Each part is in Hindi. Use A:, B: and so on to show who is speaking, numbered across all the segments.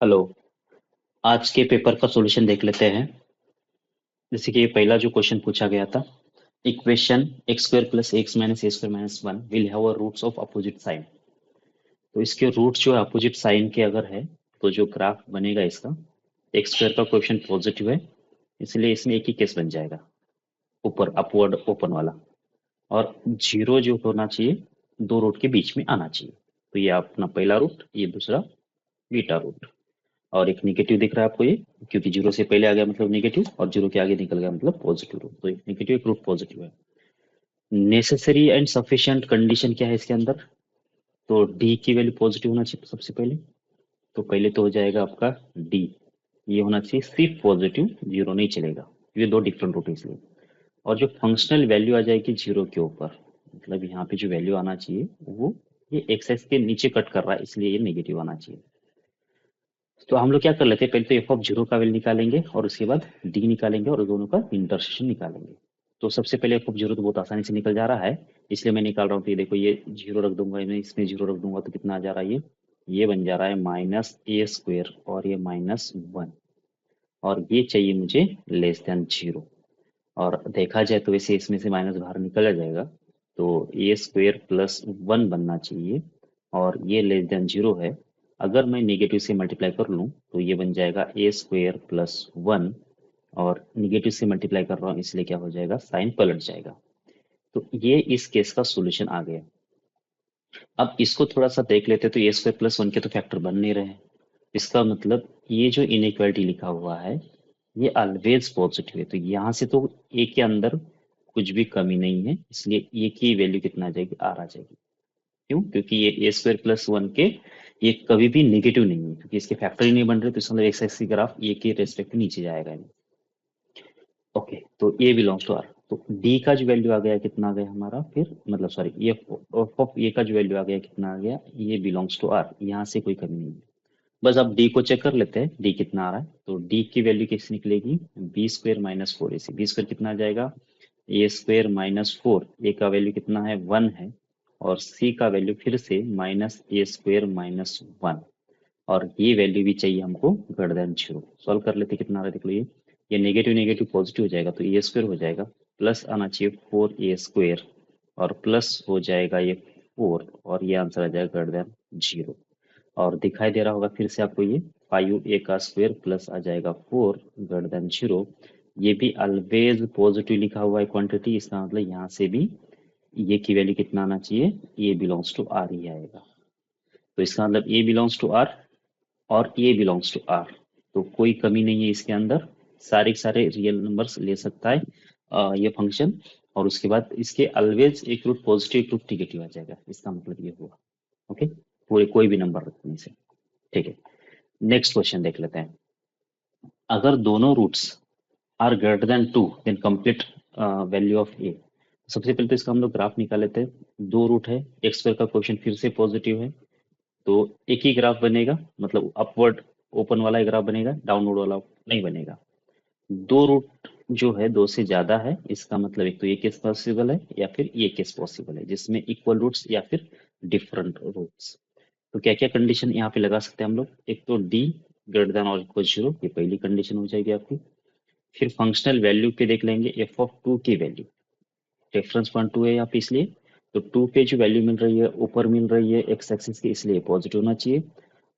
A: हेलो। आज के पेपर का सॉल्यूशन देख लेते हैं। जैसे कि ये पहला जो क्वेश्चन पूछा गया था, equation x square plus x minus a square minus one will have a roots of opposite sign. तो इसके रूट्स जो है अपोजिट साइन के अगर है, तो जो ग्राफ बनेगा इसका, एक्स स्क्वायर का क्वेश्चन पॉजिटिव है, इसलिए इसमें एक ही केस बन जाएगा, ऊपर अपवर्ड ओपन वाला। और जीरो जो होना चाहिए, दो रूट के बीच में आना चाहिए। तो ये अपना पहला रूट, ये दूसरा बीटा रूट। और एक निगेटिव दिख रहा है आपको ये, क्योंकि जीरो से पहले आ गया मतलब निगेटिव, और जीरो के आगे निकल गया मतलब पॉजिटिव रूट। तो एक निगेटिव एक रूट पॉजिटिव है। नेसेसरी एंड सफिशिएंट कंडीशन क्या है इसके अंदर? तो डी की वैल्यू पॉजिटिव होना चाहिए सबसे पहले। तो पहले तो हो जाएगा आपका डी, ये होना चाहिए सिर्फ पॉजिटिव, जीरो नहीं चलेगा। ये दो डिफरेंट रूट है इसलिए। और जो फंक्शनल वैल्यू आ जाएगी जीरो के ऊपर, मतलब यहाँ पे जो वैल्यू आना चाहिए वो ये एक्सेस के नीचे कट कर रहा है, इसलिए ये नेगेटिव आना चाहिए। तो हम लोग क्या कर लेते हैं, पहले तो एफ ऑफ जीरो का वैल्यू निकालेंगे और उसके बाद डी निकालेंगे और दोनों का इंटरसेक्शन निकालेंगे। तो सबसे पहले एफ ऑफ जीरो तो बहुत आसानी से निकल जा रहा है, इसलिए मैं निकाल रहा हूँ। तो ये देखो, ये जीरो रख दूंगा, मैं इसमें जीरो रख दूंगा तो कितना आ जा रहा है, ये बन जा रहा है माइनस ए स्क्वेयर और ये माइनस वन। और ये चाहिए मुझे लेस देन जीरो। और देखा जाए तो वैसे इसमें से माइनस बाहर निकल जाएगा, तो ए स्क्वेयर प्लस वन बनना चाहिए। और ये लेस देन जीरो है, अगर मैं नेगेटिव से मल्टीप्लाई कर लूँ तो ये बन जाएगा ए स्क्वेयर प्लस वन। और निगेटिव से मल्टीप्लाई कर रहा हूँ इसलिए क्या हो जाएगा, साइन पलट जाएगा। तो ये इस केस का सॉल्यूशन आ गया। अब इसको थोड़ा सा देख लेते, तो ए स्क्वायर प्लस वन के तो फैक्टर बन नहीं रहे हैं। इसका मतलब ये जो इनइक्वालिटी लिखा हुआ है, ये ऑलवेज पॉजिटिव है। तो यहाँ से तो ए के अंदर कुछ भी कमी नहीं है, इसलिए ए की वैल्यू कितना आ जाएगी, आर आ जाएगी। क्यों? क्योंकि ये ए स्क्वायर प्लस वन के ये कभी भी निगेटिव नहीं है, क्योंकि इसके फैक्टर ही नहीं बन रहे, तो इसका मतलब एक्स एक्सिस ग्राफ ए के रेस्पेक्ट नीचे जाएगा। ओके, तो ए बिलोंग्स टू आर। तो डी का जो वैल्यू आ गया कितना आ गया हमारा, फिर मतलब सॉरी, ये एफ ऑफ ए का जो वैल्यू आ गया कितना आ गया, ये बिलोंग्स टू आर, यहाँ से कोई कमी नहीं है। बस अब डी को चेक कर लेते हैं, डी कितना आ रहा है। तो डी की वैल्यू कैसे निकलेगी, बी स्क्वेयर माइनस फोर ए सी। बी स्क्वेयर कितना आ जाएगा, ए स्क्वेयर माइनस फोर, ए का वैल्यू कितना है, वन है। और सी का वैल्यू फिर से minus a square minus one. और ये वैल्यू भी चाहिए हमको ग्रेटर देन जीरो। सॉल्व कर लेते, कितना आ रहा है देख लो, ये नेगेटिव नेगेटिव पॉजिटिव हो जाएगा, तो ए स्क्वेयर हो जाएगा, प्लस आना चाहिए फोर ए स्क्वेयर, और प्लस हो जाएगा ये फोर, और ये आंसर आ जाएगा ग्रेटर देन जीरो। और दिखाई दे रहा होगा फिर से आपको, ये फाइव ए का स्क्वायर प्लस आ जाएगा फोर ग्रेटर देन जीरो। ये भी ऑलवेज पॉजिटिव लिखा हुआ है क्वांटिटी, इसका मतलब यहाँ से भी ये की वैल्यू कितना आना चाहिए, ए बिलोंग्स टू आर ही आएगा। तो इसका मतलब ए बिलोंग्स टू आर और ए बिलोंग्स टू आर, तो कोई कमी नहीं है इसके अंदर। सारे के सारे रियल नंबर्स ले सकता है ये फंक्शन। और उसके बाद इसके ऑलवेज एक रूट पॉजिटिव एक रूट निगेटिव आ जाएगा, इसका मतलब ये हुआ। ओके, पूरे कोई भी नंबर रखने से। ठीक है, नेक्स्ट क्वेश्चन देख लेते हैं। अगर दोनों roots are greater than two, then complete value of A. सबसे पहले तो इसका हम लोग ग्राफ निकाल लेते हैं। दो रूट है, एक्स स्क्वायर का क्वेश्चन फिर से पॉजिटिव है, तो एक ही ग्राफ बनेगा, मतलब अपवर्ड ओपन वाला ही ग्राफ बनेगा, डाउनवर्ड वाला नहीं बनेगा। दो रूट जो है दो से ज्यादा है, इसका मतलब एक तो ये केस पॉसिबल है या फिर ये केस पॉसिबल है, जिसमें इक्वल रूट्स या फिर डिफरेंट रूट्स। तो क्या क्या कंडीशन यहाँ पे लगा सकते हैं हम लोग, एक तो डी ग्रेटर देन और इक्वल जीरो, ये पहली कंडीशन हो जाएगी आपकी। फिर फंक्शनल वैल्यू पे देख लेंगे, एफ ऑफ टू की वैल्यू, रेफरेंस पॉइंट टू है यहाँ पे इसलिए। तो टू पे जो वैल्यू मिल रही है ऊपर मिल रही है एक्स एक्सिस के, इसलिए पॉजिटिव होना चाहिए।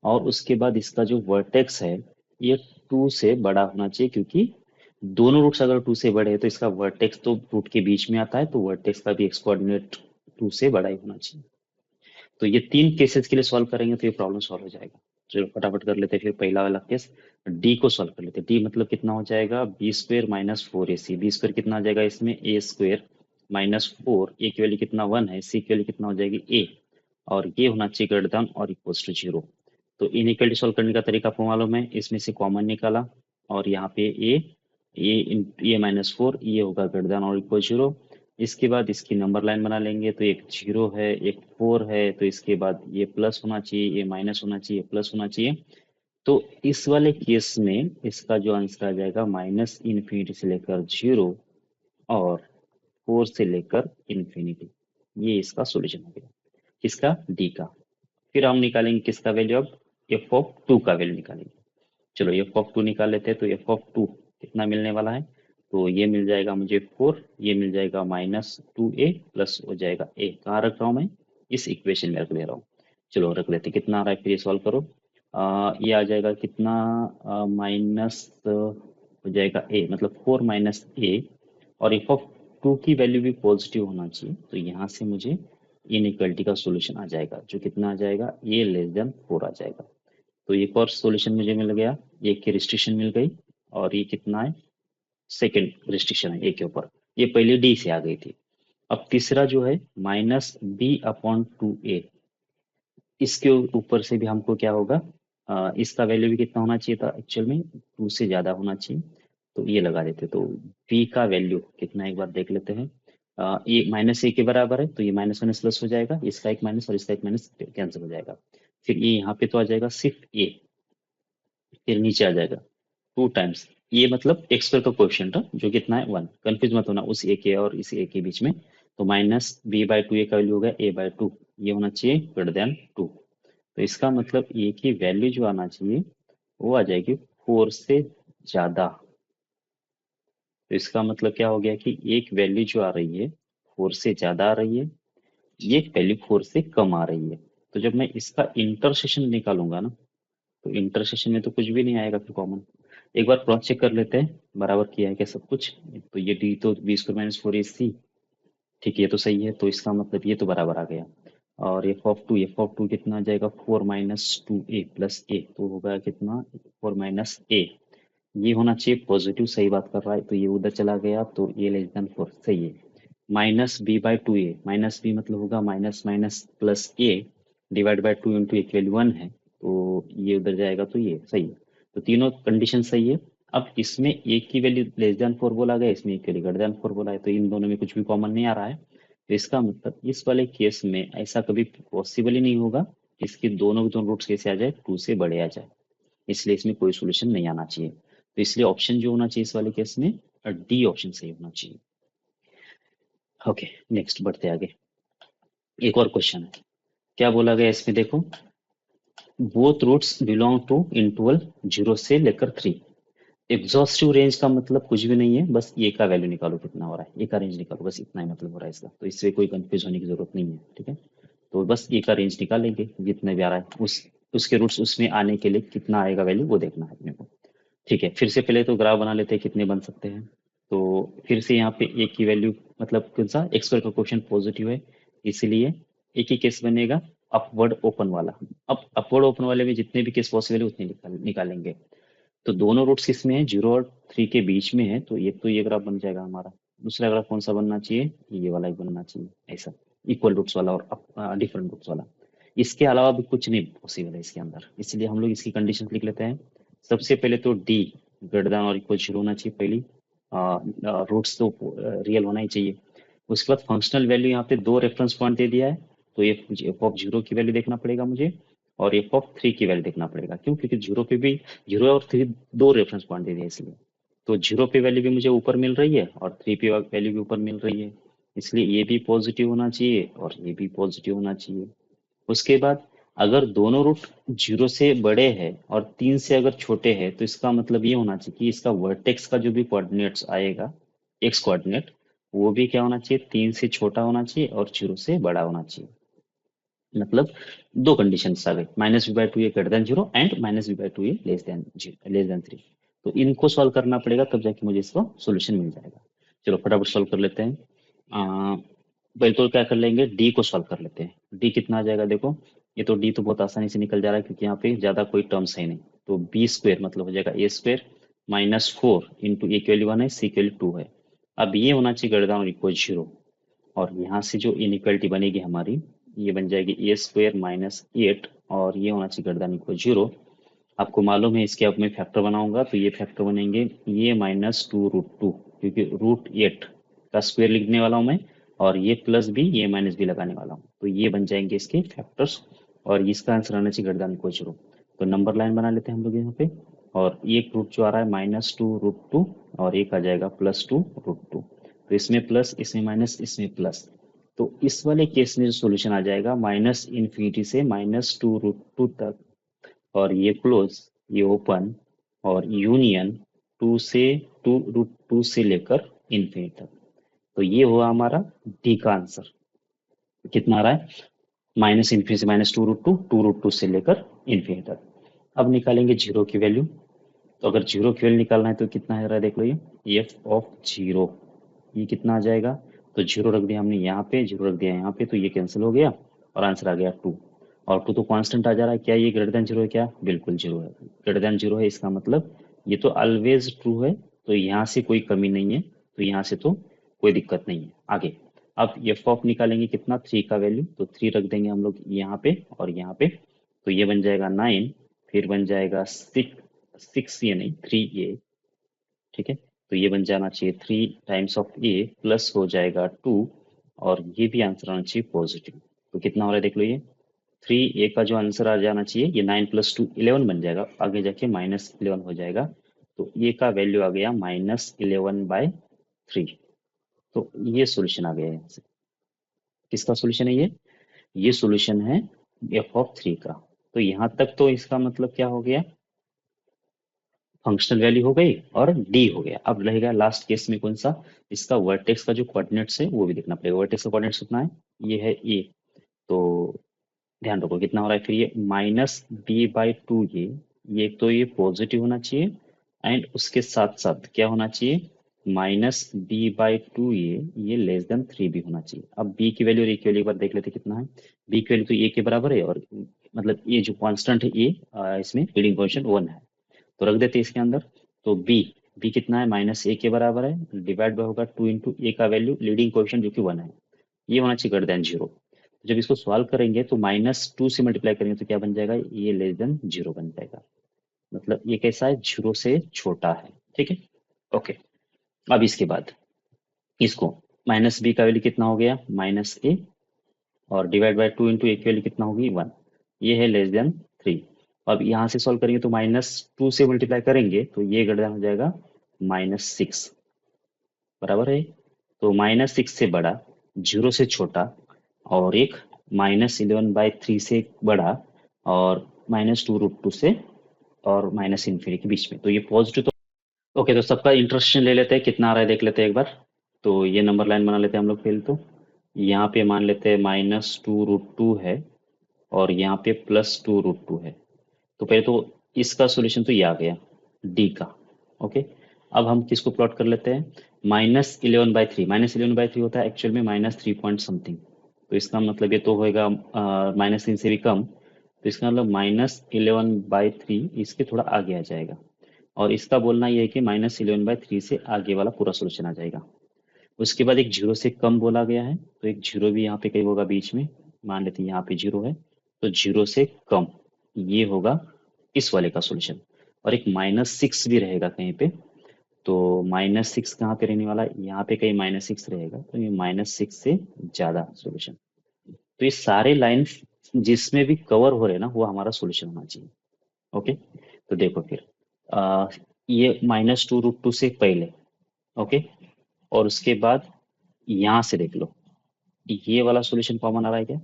A: और उसके बाद इसका जो वर्टेक्स है, ये टू से बड़ा होना चाहिए, क्योंकि दोनों रूट्स अगर टू से बड़े हैं तो इसका वर्टेक्स तो रूट के बीच में आता है, तो वर्टेक्स का भी एक्स कोऑर्डिनेट टू से बड़ा ही होना चाहिए। तो ये तीन केसेस के लिए सॉल्व करेंगे तो ये प्रॉब्लम सॉल्व हो जाएगा। चलो फटाफट कर लेते हैं, फिर पहला वाला केस डी को सॉल्व कर लेते हैं। डी मतलब कितना हो जाएगा, बी स्क्वेयर माइनस फोर ए सी। बी स्क्वेयर कितना आ जाएगा इसमें, ए स्क्वेयर माइनस फोर, ए की वैल्यू कितना वन है, सी की वैल्यू कितना हो जाएगी ए, और ये होना चाहिए ग्रेटर देन और इक्वल्स टू जीरो। तो इनइक्वालिटी सॉल्व करने का तरीका आपको मालूम है, इसमें से कॉमन निकाला, और यहाँ पे ए माइनस फोर, ये होगा ग्रेटर देन और इक्वल जीरो। इसके बाद इसकी नंबर लाइन बना लेंगे, तो एक जीरो है एक फोर है, तो इसके बाद ये प्लस होना चाहिए, ये माइनस होना चाहिए, प्लस होना चाहिए। तो इस वाले केस में इसका जो आंसर आ जाएगा माइनस इन्फिनिटी से लेकर जीरो और फोर से लेकर इन्फिनिटी। ये इसका सॉल्यूशन हो गया, किसका, डी का। फिर हम निकालेंगे किसका वैल्यू अब, एफ ऑफ टू का वैल्यू निकालेंगे। चलो एफ ऑफ टू निकाल लेते हैं। तो एफ ऑफ टू कितना मिलने वाला है? तो ये मिल जाएगा मुझे 4, ये मिल जाएगा -2a प्लस हो जाएगा a। कहाँ रख रहा हूँ मैं? इस इक्वेशन में रख ले रहा हूँ। चलो रख लेते हैं। कितना आ रहा है फिर ये सॉल्व करो। ये आ जाएगा कितना, माइनस हो जाएगा a, मतलब 4 माइनस a। और एफ ऑफ टू की वैल्यू भी पॉजिटिव होना चाहिए, तो यहाँ से मुझे इनइक्वालिटी का सॉल्यूशन आ जाएगा, जो कितना आ जाएगा, a लेस देन 4 आ जाएगा। तो एक और सॉल्यूशन मुझे मिल गया, एक की रिस्ट्रिक्शन मिल गई। और ये कितना है, सेकंड रिस्ट्रिक्शन है ए के ऊपर, ये पहले डी से आ गई थी। अब तीसरा जो है -b/2a, इसके ऊपर से भी हमको क्या होगा, इसका वैल्यू भी कितना होना चाहिए था, एक्चुअल में 2 से ज्यादा होना चाहिए। तो ये लगा देते, तो b का वैल्यू कितना एक बार देख लेते हैं। ये -a के बराबर है, तो ये माइनस माइनस प्लस हो जाएगा, इसका एक माइनस और इसका एक माइनस कैंसिल हो जाएगा। फिर ये यहाँ पे तो आ जाएगा सिर्फ a, फिर नीचे आ जाएगा 2 टाइम्स, ये मतलब एक्स स्क्वायर का कोएफिशिएंट है जो कितना है 1। कंफ्यूज मत होना उस ए के और इस ए के बीच में। तो -b/2 ए का वैल्यू होगा a/2, ये होना चाहिए ग्रेटर देन 2। तो इसका मतलब ए की वैल्यू जो आना चाहिए वो आ जाएगी 4 से ज्यादा। तो इसका मतलब क्या हो गया कि एक वैल्यू जो आ रही है 4 से ज्यादा आ रही है, एक वैल्यू 4 से कम आ रही है। तो जब मैं इसका इंटरसेशन निकालूंगा ना, तो इंटरसेशन में तो कुछ भी नहीं आएगा फिर कॉमन। एक बार क्रॉस चेक कर लेते हैं बराबर किया है क्या सब कुछ। तो ये डी तो b² - 4ac, ठीक है ये तो सही है, तो इसका मतलब ये तो बराबर आ गया। और एफ ऑफ टू कितना आ जाएगा, 4 - 2a प्लस a, तो होगा कितना 4 - a। ये होना चाहिए पॉजिटिव, सही बात कर रहा है, तो ये उधर चला गया, तो ये लेस देन 4 सही है। -b/2a, माइनस बी मतलब होगा minus minus plus a divide by 2 into एक वैल्यू 1 है, तो ये उधर जाएगा, तो ये सही है। तो तीनों कंडीशन सही है। अब इसमें एक की वैल्यू लेस देन 4 बोला गया, इसमें एक की वैल्यू ग्रेटर देन 4 बोला है, तो इन दोनों में कुछ भी कॉमन नहीं आ रहा है। तो इसका मतलब इस वाले केस में ऐसा कभी पॉसिबल ही नहीं होगा कि इसके दोनों दोनों रूट्स कैसे आ जाए, 2 से बड़े आ जाए। इसलिए इसमें कोई सोल्यूशन नहीं आना चाहिए। तो इसलिए ऑप्शन जो होना चाहिए इस वाले केस में, डी ऑप्शन सही होना चाहिए। ओके, नेक्स्ट बढ़ते आगे। एक और क्वेश्चन है, क्या बोला गया इसमें देखो, both roots belong to interval 0 से लेकर 3। एग्जॉस्टिव रेंज का मतलब कुछ भी नहीं है, बस ए का वैल्यू निकालो कितना हो रहा है, ए का रेंज निकालो, बस इतना ही मतलब हो रहा है इसका। तो इससे कोई कंफ्यूज होने की जरूरत नहीं है, ठीक है। तो बस ए का रेंज निकालेंगे, जितने भी आ रहा है उसके रूट्स उसमें आने के लिए कितना आएगा वैल्यू, वो देखना है अपने को। ठीक है, फिर से पहले तो ग्राफ बना लेते हैं कितने बन सकते हैं। तो फिर से यहाँ पे एक की वैल्यू, मतलब कौन सा, एक्स स्क्वायर का क्वेश्चन पॉजिटिव है, इसीलिए एक ही केस बनेगा, अपवर्ड ओपन वाला। अब अपवर्ड ओपन वाले में जितने भी केस पॉसिबल है उतने निकालेंगे। तो दोनों रूट्स किसमें है, 0 और 3 के बीच में है, तो एक तो ये ग्राफ बन जाएगा हमारा। दूसरा ग्राफ कौन सा बनना चाहिए, ये वाला ही बनना चाहिए, ऐसा इक्वल रूट्स वाला और डिफरेंट रूट्स वाला। इसके अलावा भी कुछ नहीं पॉसिबल है इसके अंदर, इसलिए हम लोग इसकी कंडीशन लिख लेते हैं। सबसे पहले तो डी ग्रेटर देन और इक्वल 0 होना चाहिए पहली, रूट्स तो रियल होना ही चाहिए। उसके बाद फंक्शनल वैल्यू यहाँ पे दो रेफरेंस पॉइंट दे दिया है, तो ये f(0) की वैल्यू देखना पड़ेगा मुझे, और f(3) की वैल्यू देखना पड़ेगा। क्यों? क्योंकि 0 पे भी 0 और 3 दो रेफरेंस पॉइंट दे दिया इसलिए। तो 0 पे वैल्यू भी मुझे ऊपर मिल रही है और 3 पे वैल्यू भी ऊपर मिल रही है, इसलिए ये भी पॉजिटिव होना चाहिए और ये भी पॉजिटिव होना चाहिए। उसके बाद अगर दोनों रूट 0 से बड़े हैं और 3 से अगर छोटे हैं, तो इसका मतलब ये होना चाहिए कि इसका वर्टेक्स का जो भी कोऑर्डिनेट्स आएगा, एक्स कोऑर्डिनेट, वो भी क्या होना चाहिए, 3 से छोटा होना चाहिए और 0 से बड़ा होना चाहिए। मतलब दो कंडीशन आ गई, -b/2a greater than 0 and -b/2a less than 3। तो इनको सॉल्व करना पड़ेगा, तब जाके मुझे इसका सॉल्यूशन मिल जाएगा। चलो फटाफट सॉल्व कर लेते हैं। पहले तो क्या कर लेंगे, डी को सॉल्व कर लेते हैं। डी कितना आ जाएगा देखो, ये तो डी तो बहुत आसानी से निकल जा रहा है क्योंकि यहाँ पे ज्यादा कोई टर्म्स है नहीं। तो b² मतलब हो जाएगा a² -4 इंटू ए की वैल्यू 1 है, सी की वैल्यू 2 है। अब ये होना चाहिए ग्रेटर देन और इक्वल 0, और यहाँ से जो इनइक्वालिटी बनेगी हमारी, ये बन जाएगी a² -8, और ये होना चाहिए ग्रेटर देन इक्वल 0। आपको मालूम है इसके अब मैं फैक्टर बनाऊंगा, तो ये फैक्टर बनेंगे ये -2√2, क्योंकि √8 का स्क्वायर लिखने वाला हूँ मैं, और ये प्लस बी, ये माइनस बी लगाने वाला हूँ, तो ये बन जाएंगे इसके फैक्टर्स। और इसका आंसर आना चाहिए ग्रेटर देन इक्वल 0। तो नंबर लाइन बना लेते हैं हम लोग यहाँ पे, और एक रूट जो आ रहा है -2√2, और एक आ जाएगा +2√2। तो इसमें प्लस, इसमें माइनस, इसमें प्लस। तो इस वाले केस में जो सोल्यूशन आ जाएगा, -∞ से -2√2 तक, और ये क्लोज, ये ओपन, और यूनियन टू से टू से लेकर इन्फिनिट तक। तो ये हुआ हमारा डी का आंसर। कितना आ रहा है? माइनस इन्फिनिटी से माइनस टू रूट टू से लेकर इन्फिनिटी तक। अब निकालेंगे जीरो की वैल्यू। तो अगर जीरो की वैल्यू निकालना है तो कितना है रहा है, देख लो, ये एफ ऑफ जीरो, ये कितना आ जाएगा? तो जीरो रख दिया हमने यहाँ पे, जीरो रख दिया यहाँ पे, तो ये कैंसिल हो गया और आंसर आ गया टू। और टू तो कांस्टेंट आ जा रहा है, क्या ये ग्रेटर देन जीरो है? क्या बिल्कुल जीरो है, ग्रेटर देन जीरो है, इसका मतलब ये तो ऑलवेज ट्रू है। तो यहाँ से कोई कमी नहीं है, तो यहाँ से तो कोई दिक्कत नहीं है। आगे अब एफ ऑफ निकालेंगे कितना, थ्री का वैल्यू, तो थ्री रख देंगे हम लोग यहाँ पे और यहाँ पे, तो ये बन जाएगा नाइन, फिर बन जाएगा सिक्स, सिक्स ये नहीं थ्री ए, ठीक है। तो ये बन जाना चाहिए three times of A plus हो जाएगा टू, और ये भी आंसर आना चाहिए पॉजिटिव। तो कितना हो रहा है देख लो, ये थ्री ए का जो आंसर आ जाना चाहिए, ये नाइन प्लस टू इलेवन बन जाएगा, आगे जाके माइनस इलेवन हो जाएगा। तो ए का वैल्यू आ गया माइनस इलेवन बाय थ्री। तो ये सॉल्यूशन आ गया यहाँ से। किसका सॉल्यूशन है ये सॉल्यूशन है एफ ऑफ थ्री का। तो यहाँ तक तो इसका मतलब क्या हो गया, फंक्शनल वैल्यू हो गई और डी हो गया। अब रहेगा लास्ट केस में कौन सा, इसका वर्टेक्स का जो कोऑर्डिनेट्स है वो भी देखना पड़ेगा। वर्टेक्स का कोऑर्डिनेट्स कितना है, ये है ए। तो ध्यान रखो कितना हो रहा है, फिर ये माइनस बी बाई टू, ये एक तो ये पॉजिटिव होना चाहिए, एंड उसके साथ साथ क्या होना चाहिए, माइनस बी बाई टू, ये लेस देन थ्री भी होना चाहिए। अब बी की वैल्यू और ए की वैल्यू एक बार देख लेते हैं कितना है। बी की वैल्यू तो ए के बराबर है, और मतलब ये जो कांस्टेंट है ए, इसमें लीडिंग कोएफिशिएंट वन है, तो रख देते हैं इसके अंदर। तो बी बी कितना है, माइनस ए के बराबर है, डिवाइड बाय होगा टू इंटू ए का वैल्यू लीडिंग कोएफिशिएंट जो कि वन है, ये होना चाहिए ग्रेटर देन जीरो। जब इसको सॉल्व करेंगे तो माइनस टू से मल्टीप्लाई करेंगे तो क्या बन जाएगा, ये लेस देन जीरो बन जाएगा। मतलब ये कैसा है, जीरो से छोटा है, ठीक है। ओके, अब इसके बाद इसको माइनस बी का वैल्यू कितना हो गया, माइनस ए, और डिवाइड बाय टू इंटू ए की वैल्यू कितना होगी, वन, ये है लेस देन थ्री। अब यहाँ से सॉल्व करेंगे तो माइनस टू से मल्टीप्लाई करेंगे तो ये ग्रेटर देन हो जाएगा माइनस सिक्स, बराबर है। तो माइनस सिक्स से बड़ा, जीरो से छोटा, और एक माइनस इलेवन बाई थ्री से बड़ा, और माइनस टू रूट टू से और माइनस इन्फिनिटी के बीच में, तो ये पॉजिटिव। तो ओके, तो सबका इंटरेस्ट ले लेते हैं कितना आ रहा है देख लेते हैं एक बार। तो ये नंबर लाइन बना लेते हैं हम लोग पहले। तो यहाँ पे मान लेते हैं माइनस टू रूट टू है, और यहाँ पे प्लस टू रूट टू है। तो पहले तो इसका सॉल्यूशन तो ये आ गया डी का। ओके, अब हम किसको प्लॉट कर लेते हैं, minus eleven by three. Minus eleven by three होता है एक्चुअल में माइनस थ्री पॉइंट समथिंग, तो इसका मतलब ये तो होएगा माइनस तीन से भी कम। तो इसका मतलब माइनस इलेवन बाई थ्री इसके थोड़ा आगे आ जाएगा, और इसका बोलना ये है कि माइनस इलेवन बाई थ्री से आगे वाला पूरा सॉल्यूशन आ जाएगा। उसके बाद एक जीरो से कम बोला गया है, तो एक जीरो भी यहाँ पे कहीं होगा बीच में, मान लेते हैं यहाँ पे जीरो है, तो जीरो से कम ये होगा इस वाले का सॉल्यूशन। और एक माइनस सिक्स भी रहेगा कहीं पे, तो माइनस सिक्स कहाँ पे रहने वाला है, यहाँ पे कहीं माइनस सिक्स रहेगा, तो ये माइनस सिक्स से ज्यादा सॉल्यूशन। तो ये सारे लाइन जिसमें भी कवर हो रहे हैं ना, वो हमारा सॉल्यूशन होना चाहिए। ओके, तो देखो फिर आ, ये माइनस टू रूट टू से पहले, ओके, और उसके बाद यहाँ से देख लो, ये वाला सॉल्यूशन कॉमन आ रहा है क्या,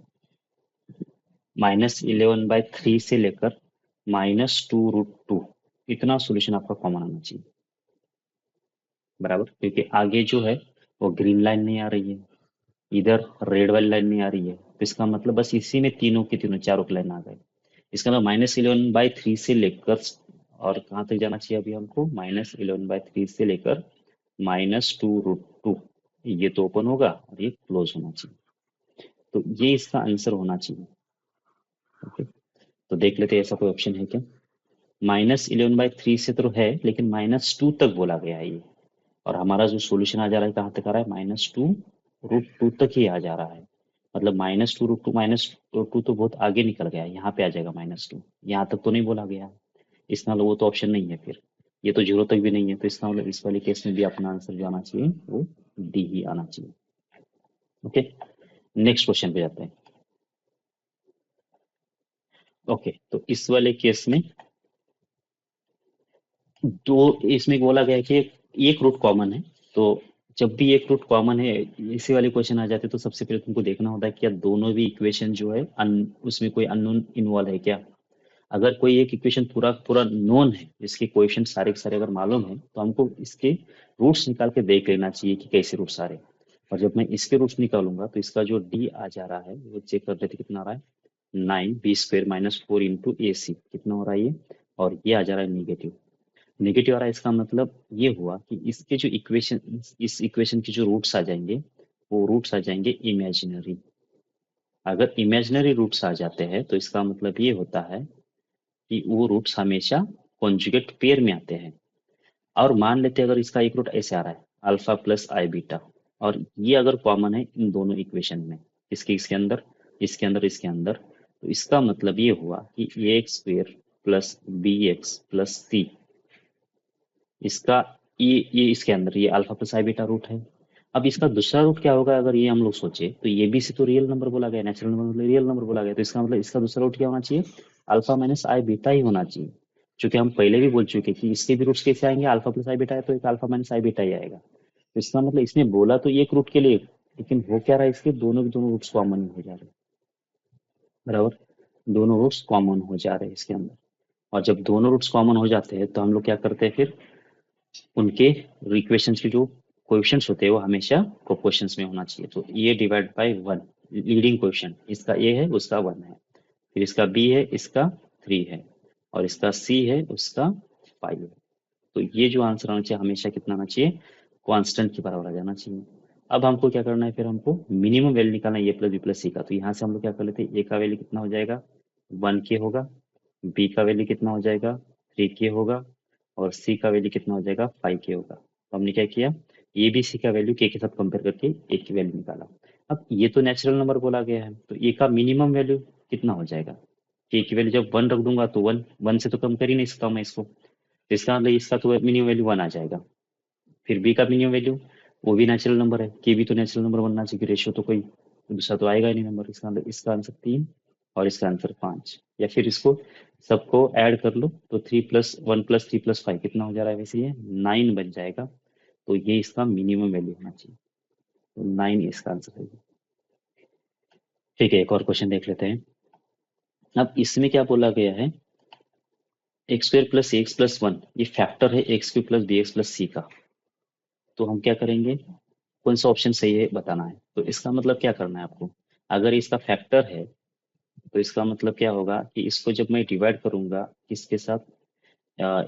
A: माइनस इलेवन बाई थ्री से लेकर माइनस टू रूट टू, इतना सॉल्यूशन आपका कॉमन आना चाहिए, बराबर। क्योंकि आगे जो है वो ग्रीन लाइन नहीं आ रही है, इधर रेड वाली लाइन नहीं आ रही है, तो इसका मतलब बस इसी में तीनों की तीनों चारों की लाइन आ गए। इसका मतलब माइनस इलेवन बाई थ्री से लेकर, और कहाँ तक जाना चाहिए अभी हमको, माइनस इलेवन बाई थ्री से लेकर माइनस टू रूट टू, ये तो ओपन होगा और ये क्लोज होना चाहिए। तो ये इसका आंसर होना चाहिए। ओके, तो देख लेते हैं ऐसा कोई ऑप्शन है क्या। माइनस इलेवन बाई थ्री से तो है, लेकिन माइनस टू तक बोला गया है ये, और हमारा जो सॉल्यूशन आ जा रहा है कहाँ तक आ रहा है, माइनस टू रूट टू तक ही आ जा रहा है। मतलब minus two root two, minus two तो बहुत आगे निकल गया है, यहाँ पे आ जाएगा माइनस टू, यहाँ तक तो नहीं बोला गया है। इसका मतलब वो तो ऑप्शन नहीं है फिर, ये तो जीरो तक भी नहीं है, तो इसका मतलब इस वाले केस में भी अपना आंसर जो आना चाहिए वो डी ही आना चाहिए। ओके, नेक्स्ट क्वेश्चन पे जाते हैं। ओके, तो इस वाले केस में दो, इसमें बोला गया है कि एक रूट कॉमन है। तो जब भी एक रूट कॉमन है, इसी वाले क्वेश्चन आ जाते हैं, तो सबसे पहले तुमको देखना होता है कि क्या दोनों भी इक्वेशन जो है उसमें कोई अननोन इन्वॉल्व है क्या। अगर कोई एक इक्वेशन पूरा पूरा नोन है, इसके कोएफिशिएंट सारे के सारे अगर मालूम है, तो हमको इसके रूट्स निकाल के देख लेना चाहिए कि कैसे रूट्स आ रहे हैं। और जब मैं इसके रूट्स निकालूंगा तो इसका जो डी आ जा रहा है वो चेक कर लेते कितना आ रहा है। 9 b² - 4 × AC कितना हो रहा है ये। और ये आ जा रहा है निगेटिव। नेगेटिव आ रहा है, इसका मतलब ये हुआ कि इसके जो इक्वेशन, इस इक्वेशन के जो रूट्स आ जाएंगे, वो रूट्स आ जाएंगे इमेजिनरी। अगर इमेजिनरी रूट्स आ जाते हैं तो इसका मतलब ये होता है कि वो रूट्स हमेशा कॉन्जुगेट पेयर में आते हैं। और मान लेते हैं अगर इसका एक रूट ऐसे आ रहा है, अल्फा प्लस आई बीटा, और ये अगर कॉमन है इन दोनों इक्वेशन में, इसके अंदर, इसके अंदर, इसके अंदर, तो इसका मतलब ये हुआ कि A x square plus B x plus C, इसका ये इसके अंदर ये alpha plus i beta root है। अब इसका दूसरा रूट क्या होगा, अगर ये हम लोग सोचे तो ये बी सी तो रियल नंबर बोला गया, नेचुरल नंबर रियल नंबर बोला गया, तो इसका मतलब इसका दूसरा रूट क्या होना चाहिए, अल्फा माइनस आई बीटा ही होना चाहिए। क्योंकि हम पहले भी बोल चुके कि इसके भी रूट्स कैसे आएंगे, अल्फा प्लस आई बीटा है तो एक अल्फा माइनस आई बीटा ही आएगा। तो इसका मतलब इसने बोला तो एक रूट के लिए, लेकिन हो क्या रहा है, इसके दोनों के दोनों रूट्स कॉमन हो जा रहे हैं। बराबर, दोनों रूट्स कॉमन हो जा रहे हैं इसके अंदर। और जब दोनों रूट्स कॉमन हो जाते हैं तो हम लोग क्या करते हैं फिर, उनके इक्वेशंस के जो कोएफिशिएंट्स होते हैं वो हमेशा प्रोपोर्शंस में होना चाहिए। तो A divide by one, leading coefficient इसका ए है, उसका वन है, फिर इसका बी है, इसका थ्री है, और इसका सी है, उसका फाइव है। तो ये जो आंसर आना चाहिए हमेशा कितना आना चाहिए, कांस्टेंट के बराबर आ जाना चाहिए। अब हमको क्या करना है, फिर हमको मिनिमम वैल्यू निकालना है ए प्लस बी प्लस सी का। तो यहाँ से हम लोग क्या कर लेते हैं, ए का वैल्यू कितना हो जाएगा, 1 के होगा, बी का वैल्यू कितना हो जाएगा, 3 के होगा, और सी का वैल्यू कितना हो जाएगा, 5 के होगा। तो हमने क्या किया, ए बी सी का वैल्यू के साथ कंपेयर करके ए की वैल्यू निकाला। अब ये तो नेचुरल नंबर बोला गया है, तो ए का मिनिमम वैल्यू कितना हो जाएगा, के की वैल्यू जब 1 रख दूंगा तो 1, 1 से तो कम कर ही नहीं सकता हूँ मैं इसको, तो इसका मतलब इसका तो मिनिमम वैल्यू 1 आ जाएगा। फिर बी का मिनिमम वैल्यू, वो भी नेचुरल नंबर है, के भी तो नेचुरल नंबर बनना चाहिए, रेशियो तो कोई दूसरा तो आएगा ही नहीं नंबर। इसका मतलब इसका आंसर 3 और इसका आंसर 5। या फिर इसको सबको ऐड कर लो तो 3 + 1 + 3 + 5 कितना हो जा रहा है, वैसे ये 9 बन जाएगा। तो ये इसका मिनिमम वैल्यू होना चाहिए, तो 9 इसका आंसर है। ठीक है, एक और क्वेश्चन देख लेते हैं। अब इसमें क्या बोला गया है, x² + ax + 1 ये फैक्टर है x³ + bx + c का। तो हम क्या करेंगे, कौन सा ऑप्शन सही है बताना है। तो इसका मतलब क्या करना है आपको, अगर इसका फैक्टर है तो इसका मतलब क्या होगा कि इसको जब मैं डिवाइड करूंगा किसके साथ,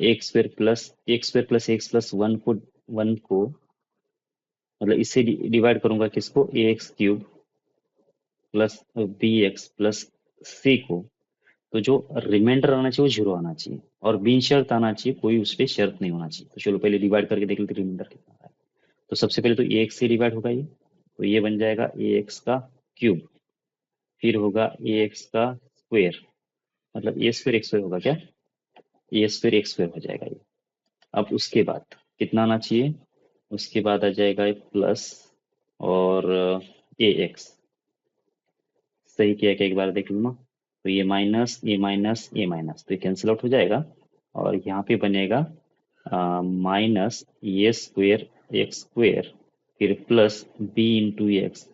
A: x² + x + 1 को मतलब इससे डिवाइड करूंगा किसको, ax³ + bx + c को, तो जो रिमाइंडर आना चाहिए वो जीरो आना चाहिए, और बिन शर्त आना चाहिए, कोई उस पर शर्त नहीं होना चाहिए। तो चलो पहले डिवाइड करके देख लेते रिमाइंडर कितना है। तो सबसे पहले तो ए एक्स से डिवाइड होगा ये, तो ये बन जाएगा ए एक्स का क्यूब, फिर होगा ए एक्स का स्क्वेयर, मतलब ए स्क्वेयर एक्स स्क्वेयर होगा क्या, ए स्क्वेयर एक्स स्क्वेयर हो जाएगा ये। अब उसके बाद कितना आना चाहिए, उसके बाद आ जाएगा प्लस, और ए एक्स, सही किया क्या एक बार देख लूँ ना। तो ये माइनस, ये माइनस, ये माइनस, तो ये कैंसिल आउट हो जाएगा, और यहाँ पे बनेगा minus a square x square, फिर प्लस बी इंटू एक्स,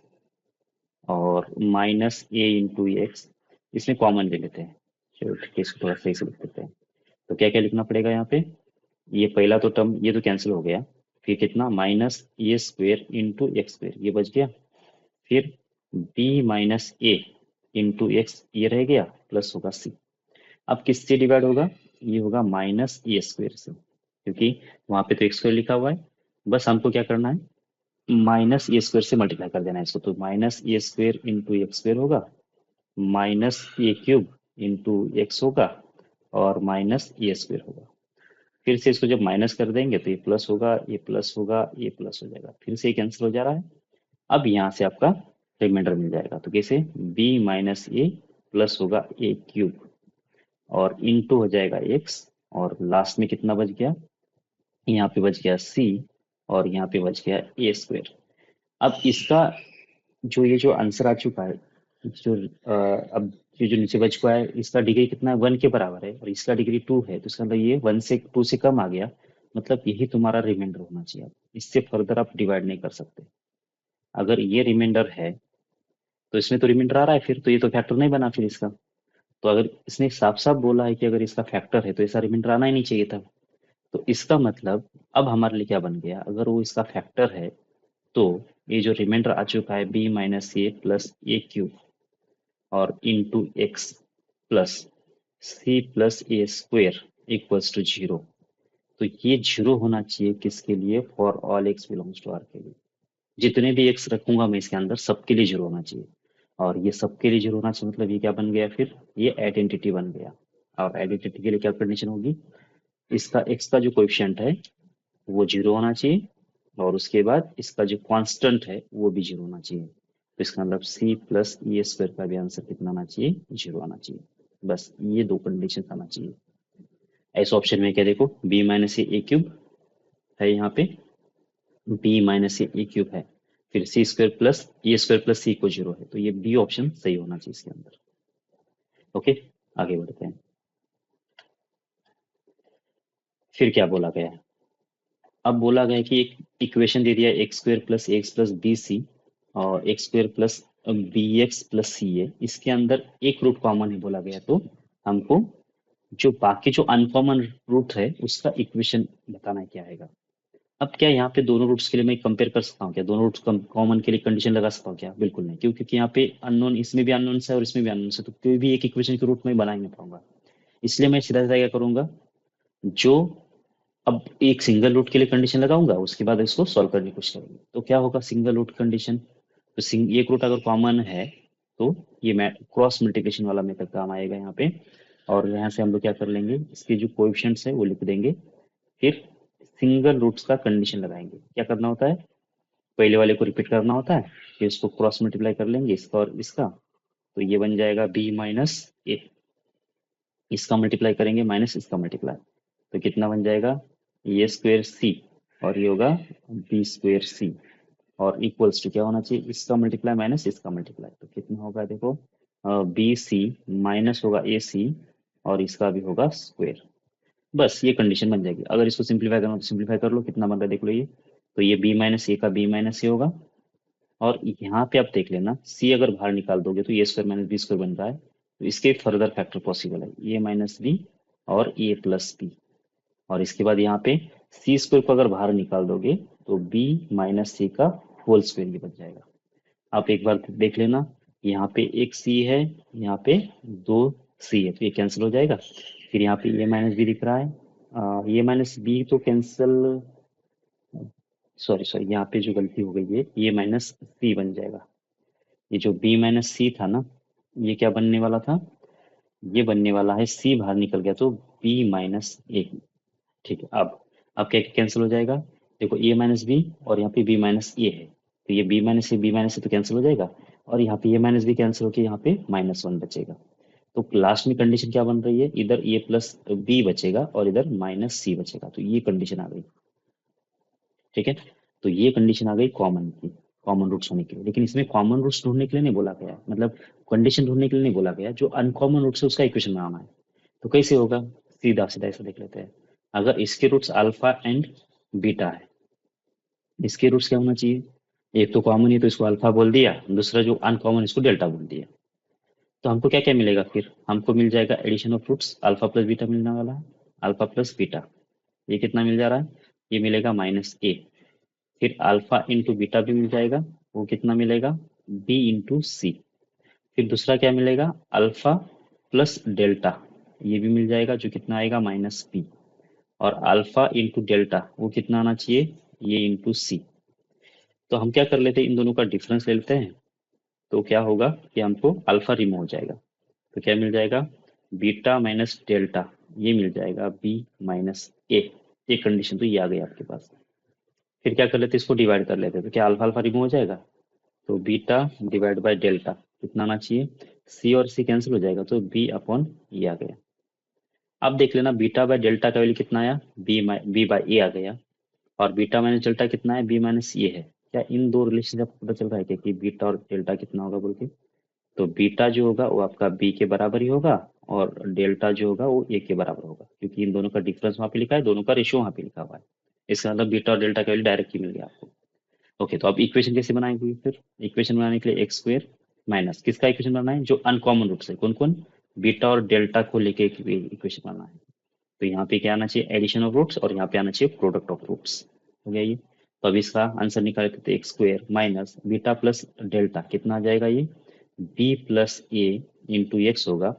A: और माइनस ए इंटू एक्स, इसमें कॉमन ले लेते हैं। चलो ठीक है, इसको थोड़ा सही से लिख देते हैं। तो क्या क्या लिखना पड़ेगा यहाँ पे, ये पहला तो टर्म ये तो कैंसिल हो गया, फिर कितना minus a square into x square ये बच गया, फिर बी माइनस ए इंटू एक्स ये रह गया, प्लस होगा सी। अब किससे डिवाइड होगा, ये होगा माइनस ए स्क्वेयर से, क्योंकि वहां पे तो एक्स स्क्वेयर लिखा हुआ है, बस हमको क्या करना है, माइनस ए स्क्वेयर से मल्टीप्लाई कर देना है इसको। तो minus a square into x square होगा, माइनस ए क्यूब इंटू एक्स होगा, और माइनस ए स्क्वेयर होगा। फिर से इसको जब माइनस कर देंगे तो ये प्लस होगा, ये प्लस होगा, ये प्लस हो जाएगा, फिर से ये कैंसिल हो जा रहा है। अब यहाँ से आपका रिमाइंडर मिल जाएगा, तो कैसे, बी माइनस ए प्लस होगा ए क्यूब, और इंटू हो जाएगा एक्स, और लास्ट में कितना बच गया, यहाँ पे बच गया सी, और यहाँ पे बच गया ए स्क्वेयर। अब इसका जो ये जो आंसर आ चुका है, जो अब ये जो नीचे बच चुका है, इसका डिग्री कितना है, 1 के बराबर है, और इसका डिग्री 2 है, तो इसका मतलब ये 1 से 2 से कम आ गया, मतलब यही तुम्हारा रिमाइंडर होना चाहिए। अब इससे फर्दर आप डिवाइड नहीं कर सकते। अगर ये रिमाइंडर है तो इसमें तो रिमाइंडर आ रहा है, फिर तो ये तो फैक्टर नहीं बना फिर इसका। तो अगर इसने साफ साफ बोला है कि अगर इसका फैक्टर है तो ऐसा रिमाइंडर आना ही नहीं चाहिए था। तो इसका मतलब अब हमारे लिए क्या बन गया, अगर वो इसका फैक्टर है तो ये जो रिमाइंडर आ चुका है B minus A plus A cube और into x plus C plus A square equals to zero. तो ये जीरो होना चाहिए किसके लिए, for all x belongs to R के लिए। जितने भी एक्स रखूंगा मैं इसके अंदर सबके लिए जीरो होना चाहिए। और ये सबके लिए जीरो होना चाहिए मतलब ये क्या बन गया फिर, ये आइडेंटिटी बन गया। और आइडेंटिटी के लिए क्या कंडीशन होगी, इसका एक्स का जो कोएफिशिएंट है वो जीरो होना चाहिए और उसके बाद इसका जो कांस्टेंट है वो भी जीरो होना चाहिए। तो इसका मतलब सी प्लस ई स्क्वायर का भी आंसर कितना आना चाहिए, जीरो आना चाहिए। बस ये दो कंडीशन आना चाहिए। ऐसे ऑप्शन में क्या देखो, बी माइनस ए क्यूब है यहाँ पे, बी माइनस ए क्यूब है, फिर सी स्क्वायर प्लस ए स्क्वायर प्लस सी को जीरो है, तो ये बी ऑप्शन सही होना चाहिए इसके अंदर। ओके, आगे बढ़ते हैं। फिर क्या बोला गया है, अब बोला गया है कि एक इक्वेशन दे दिया एक्स प्लस बी सी और x square plus B x plus C है, इसके अंदर एक रूट कॉमन है बोला गया। तो हमको जो बाकी जो अनकॉमन रूट है उसका इक्वेशन बताना है क्या आएगा। अब क्या यहाँ पे दोनों रूट्स के लिए मैं कंपेयर कर सकता हूँ क्या, दोनों रूट्स कॉमन के लिए कंडीशन लगा सकता हूँ क्या, बिल्कुल नहीं, क्यों, क्योंकि यहाँ पे अननोन, इसमें भी अननोन है और इसमें भी अननोन है, तो कोई भी एक इक्वेशन के रूट में बना ही नहीं पाऊंगा। इसलिए मैं सीधा सीधा क्या करूंगा, जो अब एक सिंगल रूट के लिए कंडीशन लगाऊंगा उसके बाद इसको सॉल्व करने की कोशिश करेंगे। तो क्या होगा सिंगल रूट कंडीशन, तो एक रूट अगर कॉमन है तो ये मैं क्रॉस मल्टीप्लिकेशन वाला मेथड काम आएगा यहाँ पे। और यहाँ से हम लोग क्या कर लेंगे, इसके जो कोएफिशिएंट्स है वो लिख देंगे, फिर सिंगल रूट्स का कंडीशन लगाएंगे। क्या करना होता है, पहले वाले को रिपीट करना होता है, फिर इसको क्रॉस मल्टीप्लाई कर लेंगे इसका और इसका, तो ये बन जाएगा बी माइनस ए, इसका मल्टीप्लाई करेंगे माइनस इसका मल्टीप्लाई, तो कितना बन जाएगा, ए स्क्वेयर सी और ये होगा बी स्क्वेयर सी और इक्वल्स टू क्या होना चाहिए, इसका मल्टीप्लाई माइनस इसका मल्टीप्लाई, तो कितना होगा देखो, बी सी माइनस होगा ए सी और इसका भी होगा स्क्वेयर। बस ये कंडीशन बन जाएगी। अगर इसको सिंप्लीफाई करना हो तो सिंप्लीफाई कर लो, कितना बन रहा है देख लो ये, तो ये बी माइनस ए का बी माइनस ए होगा। और यहाँ पे आप देख लेना सी अगर बाहर निकाल दोगे तो ए स्क्वायर माइनस बी स्क्वायर बन रहा है, तो इसके फर्दर फैक्टर पॉसिबल है, ए माइनस बी और ए प्लस बी। और इसके बाद यहाँ पे सी स्क्वायर को अगर बाहर निकाल दोगे तो बी माइनस सी का होल स्क्वायर ये बन जाएगा। आप एक बार देख लेना, यहाँ पे एक सी है, यहाँ पे दो सी है, तो ये कैंसिल हो जाएगा। फिर यहाँ पे ए माइनस बी दिख रहा है, ए माइनस बी तो कैंसिल, सॉरी सॉरी यहाँ पे जो गलती हो गई है ए माइनस सी बन जाएगा। ये जो बी माइनस सी था ना, ये क्या बनने वाला था, ये बनने वाला है सी बाहर निकल गया तो बी माइनस ए। ठीक है, अब क्या कैंसिल हो जाएगा, देखो ए माइनस बी और यहाँ पे बी माइनस ए है, तो ये बी माइनस से तो कैंसिल हो जाएगा और यहाँ पे ए माइनस बी कैंसिल होकर यहाँ पे माइनस वन बचेगा। तो लास्ट में कंडीशन क्या बन रही है, इधर ए प्लस बी बचेगा और इधर माइनस सी बचेगा, तो ये कंडीशन आ गई। ठीक है, तो ये कंडीशन आ गई कॉमन की, कॉमन रूट्स होने के लिए। लेकिन इसमें कॉमन रूट्स ढूंढने के लिए नहीं बोला गया है, मतलब कंडीशन ढूंढने के लिए नहीं बोला गया, जो अनकॉमन रूट्स है उसका इक्वेशन बनाना है। तो कैसे होगा, सीधा सीधा ऐसा देख लेते हैं। अगर इसके रूट्स अल्फा एंड बीटा है, इसके रूट्स क्या होना चाहिए, एक तो कॉमन है तो इसको अल्फा बोल दिया, दूसरा जो अनकॉमन इसको डेल्टा बोल दिया। तो हमको क्या क्या मिलेगा, फिर हमको मिल जाएगा addition of roots, alpha plus beta मिलने वाला है, अल्फा प्लस बीटा, ये कितना मिल जा रहा है, ये मिलेगा माइनस ए। फिर अल्फा इंटू बीटा भी मिल जाएगा, वो कितना मिलेगा, बी इंटू सी। फिर दूसरा क्या मिलेगा, अल्फा प्लस डेल्टा, ये भी मिल जाएगा जो कितना आएगा माइनस बी। और अल्फा इंटू डेल्टा वो कितना आना चाहिए, ये इंटू सी। तो हम क्या कर लेते हैं, इन दोनों का डिफरेंस ले लेते हैं। तो क्या होगा कि हमको अल्फा रिमूव हो जाएगा, तो क्या मिल जाएगा, बीटा माइनस डेल्टा, ये मिल जाएगा बी माइनस ए। ये कंडीशन तो ये आ गई आपके पास। फिर क्या कर लेते हैं, इसको डिवाइड कर लेते हैं, तो क्या अल्फा अल्फा रिमूव हो जाएगा, तो बीटा डिवाइड बाय डेल्टा कितना आना चाहिए, सी और सी कैंसिल हो जाएगा तो बी अपॉन ये आ गया। अब देख लेना बीटा बाय डेल्टा का वैल्यू कितना आया, बी बाय ए आ गया। और बीटा माइनस डेल्टा कितना है, बी माइनस ए है। क्या इन दो रिलेशन से आपको पता चल रहा है क्या कि बीटा और डेल्टा कितना होगा बोल के, तो बीटा जो होगा वो आपका बी के बराबर ही होगा और डेल्टा जो होगा वो ए के बराबर होगा, क्योंकि इन दोनों का डिफरेंस वहाँ पे लिखा है, दोनों का रेशियो वहाँ पे लिखा हुआ है। इसका मतलब बीटा और डेल्टा का वैल्यू डायरेक्ट ही मिल गया आपको। ओके, तो अब इक्वेशन कैसे बनाएंगे, फिर इक्वेशन बनाने के लिए एक्स स्क्वेयर माइनस किसका इक्वेशन बनाना है, जो अनकॉमन रूट्स है, कौन कौन, बीटा और डेल्टा को लेके एक इक्वेशन बनाना है। तो यहाँ पे क्या आना चाहिए, एडिशन ऑफ रूट्स, और यहाँ पे आना चाहिए प्रोडक्ट ऑफ रूट्स। हो गया ये। तो अब इसका आंसर निकाले तो x square minus beta plus delta कितना आ जाएगा, ये बी प्लस ए इंटू एक्स होगा,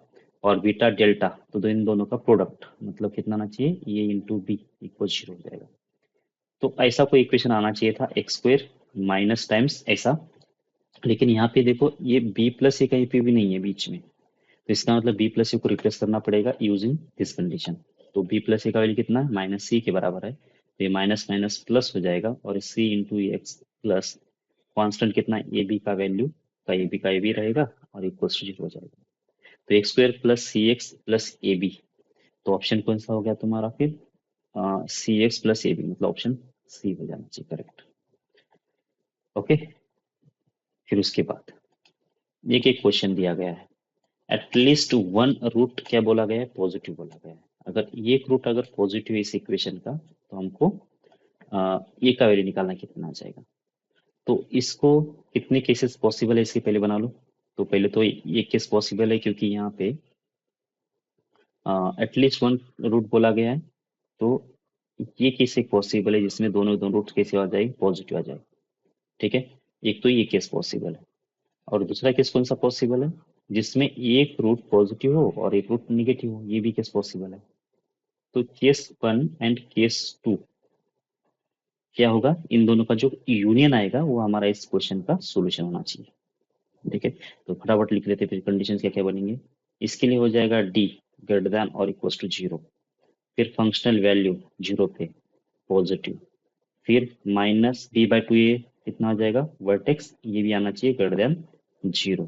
A: और बीटा डेल्टा तो इन दोनों का प्रोडक्ट मतलब कितना आना चाहिए, ए इंटू बी इक्वल 0 हो जाएगा। तो ऐसा कोई इक्वेशन आना चाहिए था, एक्स स्क्वायर माइनस टाइम्स ऐसा। लेकिन यहाँ पे देखो ये बी प्लस ए कहीं पे भी नहीं है बीच में, तो इसका मतलब बी प्लस ए को रिप्लेस करना पड़ेगा यूजिंग दिस कंडीशन। तो बी प्लस ए का वैल्यू कितना है, माइनस सी के बराबर है, तो ये माइनस माइनस प्लस हो जाएगा, और सी इंटू एक्स प्लस कॉन्स्टेंट कितना है, ए बी का वैल्यू का ए बी का ए बी रहेगा, और इक्वल टू 0 हो जाएगा। तो x square plus C x plus A B, तो ऑप्शन कौन सा हो गया तुम्हारा फिर, C x plus A B, मतलब ऑप्शन सी हो जाना चाहिए करेक्ट। ओके। फिर उसके बाद एक एक क्वेश्चन दिया गया है, एटलीस्ट वन रूट क्या बोला गया है, पॉजिटिव बोला गया है। अगर एक रूट अगर पॉजिटिव है इस इक्वेशन का, तो हमको ए का वैल्यू निकालना कितना आ जाएगा। तो इसको कितने केसेस पॉसिबल है इसके पहले बना लो। तो पहले तो ये केस पॉसिबल है क्योंकि यहाँ पे एटलीस्ट वन रूट बोला गया है, तो ये केस एक पॉसिबल है जिसमें दोनों दोनों रूट कैसे आ जाए, पॉजिटिव आ जाए। ठीक है, एक तो ये केस पॉसिबल है। और दूसरा केस कौन सा पॉसिबल है, जिसमें एक रूट पॉजिटिव हो और एक रूट निगेटिव हो, ये भी केस पॉसिबल है। तो case one and case two क्या होगा, इन दोनों का जो यूनियन आएगा वो हमारा इस क्वेश्चन का सॉल्यूशन होना चाहिए। ठीक है, तो फटाफट लिख लेते हैं फिर कंडीशन क्या क्या बनेंगे। इसके लिए हो जाएगा डी ग्रेटर देन और इक्वल टू 0, फिर फंक्शनल वैल्यू 0 पे पॉजिटिव, फिर माइनस बी बाई टू ए कितना आ जाएगा, वर्टेक्स ये भी आना चाहिए ग्रेटर देन 0।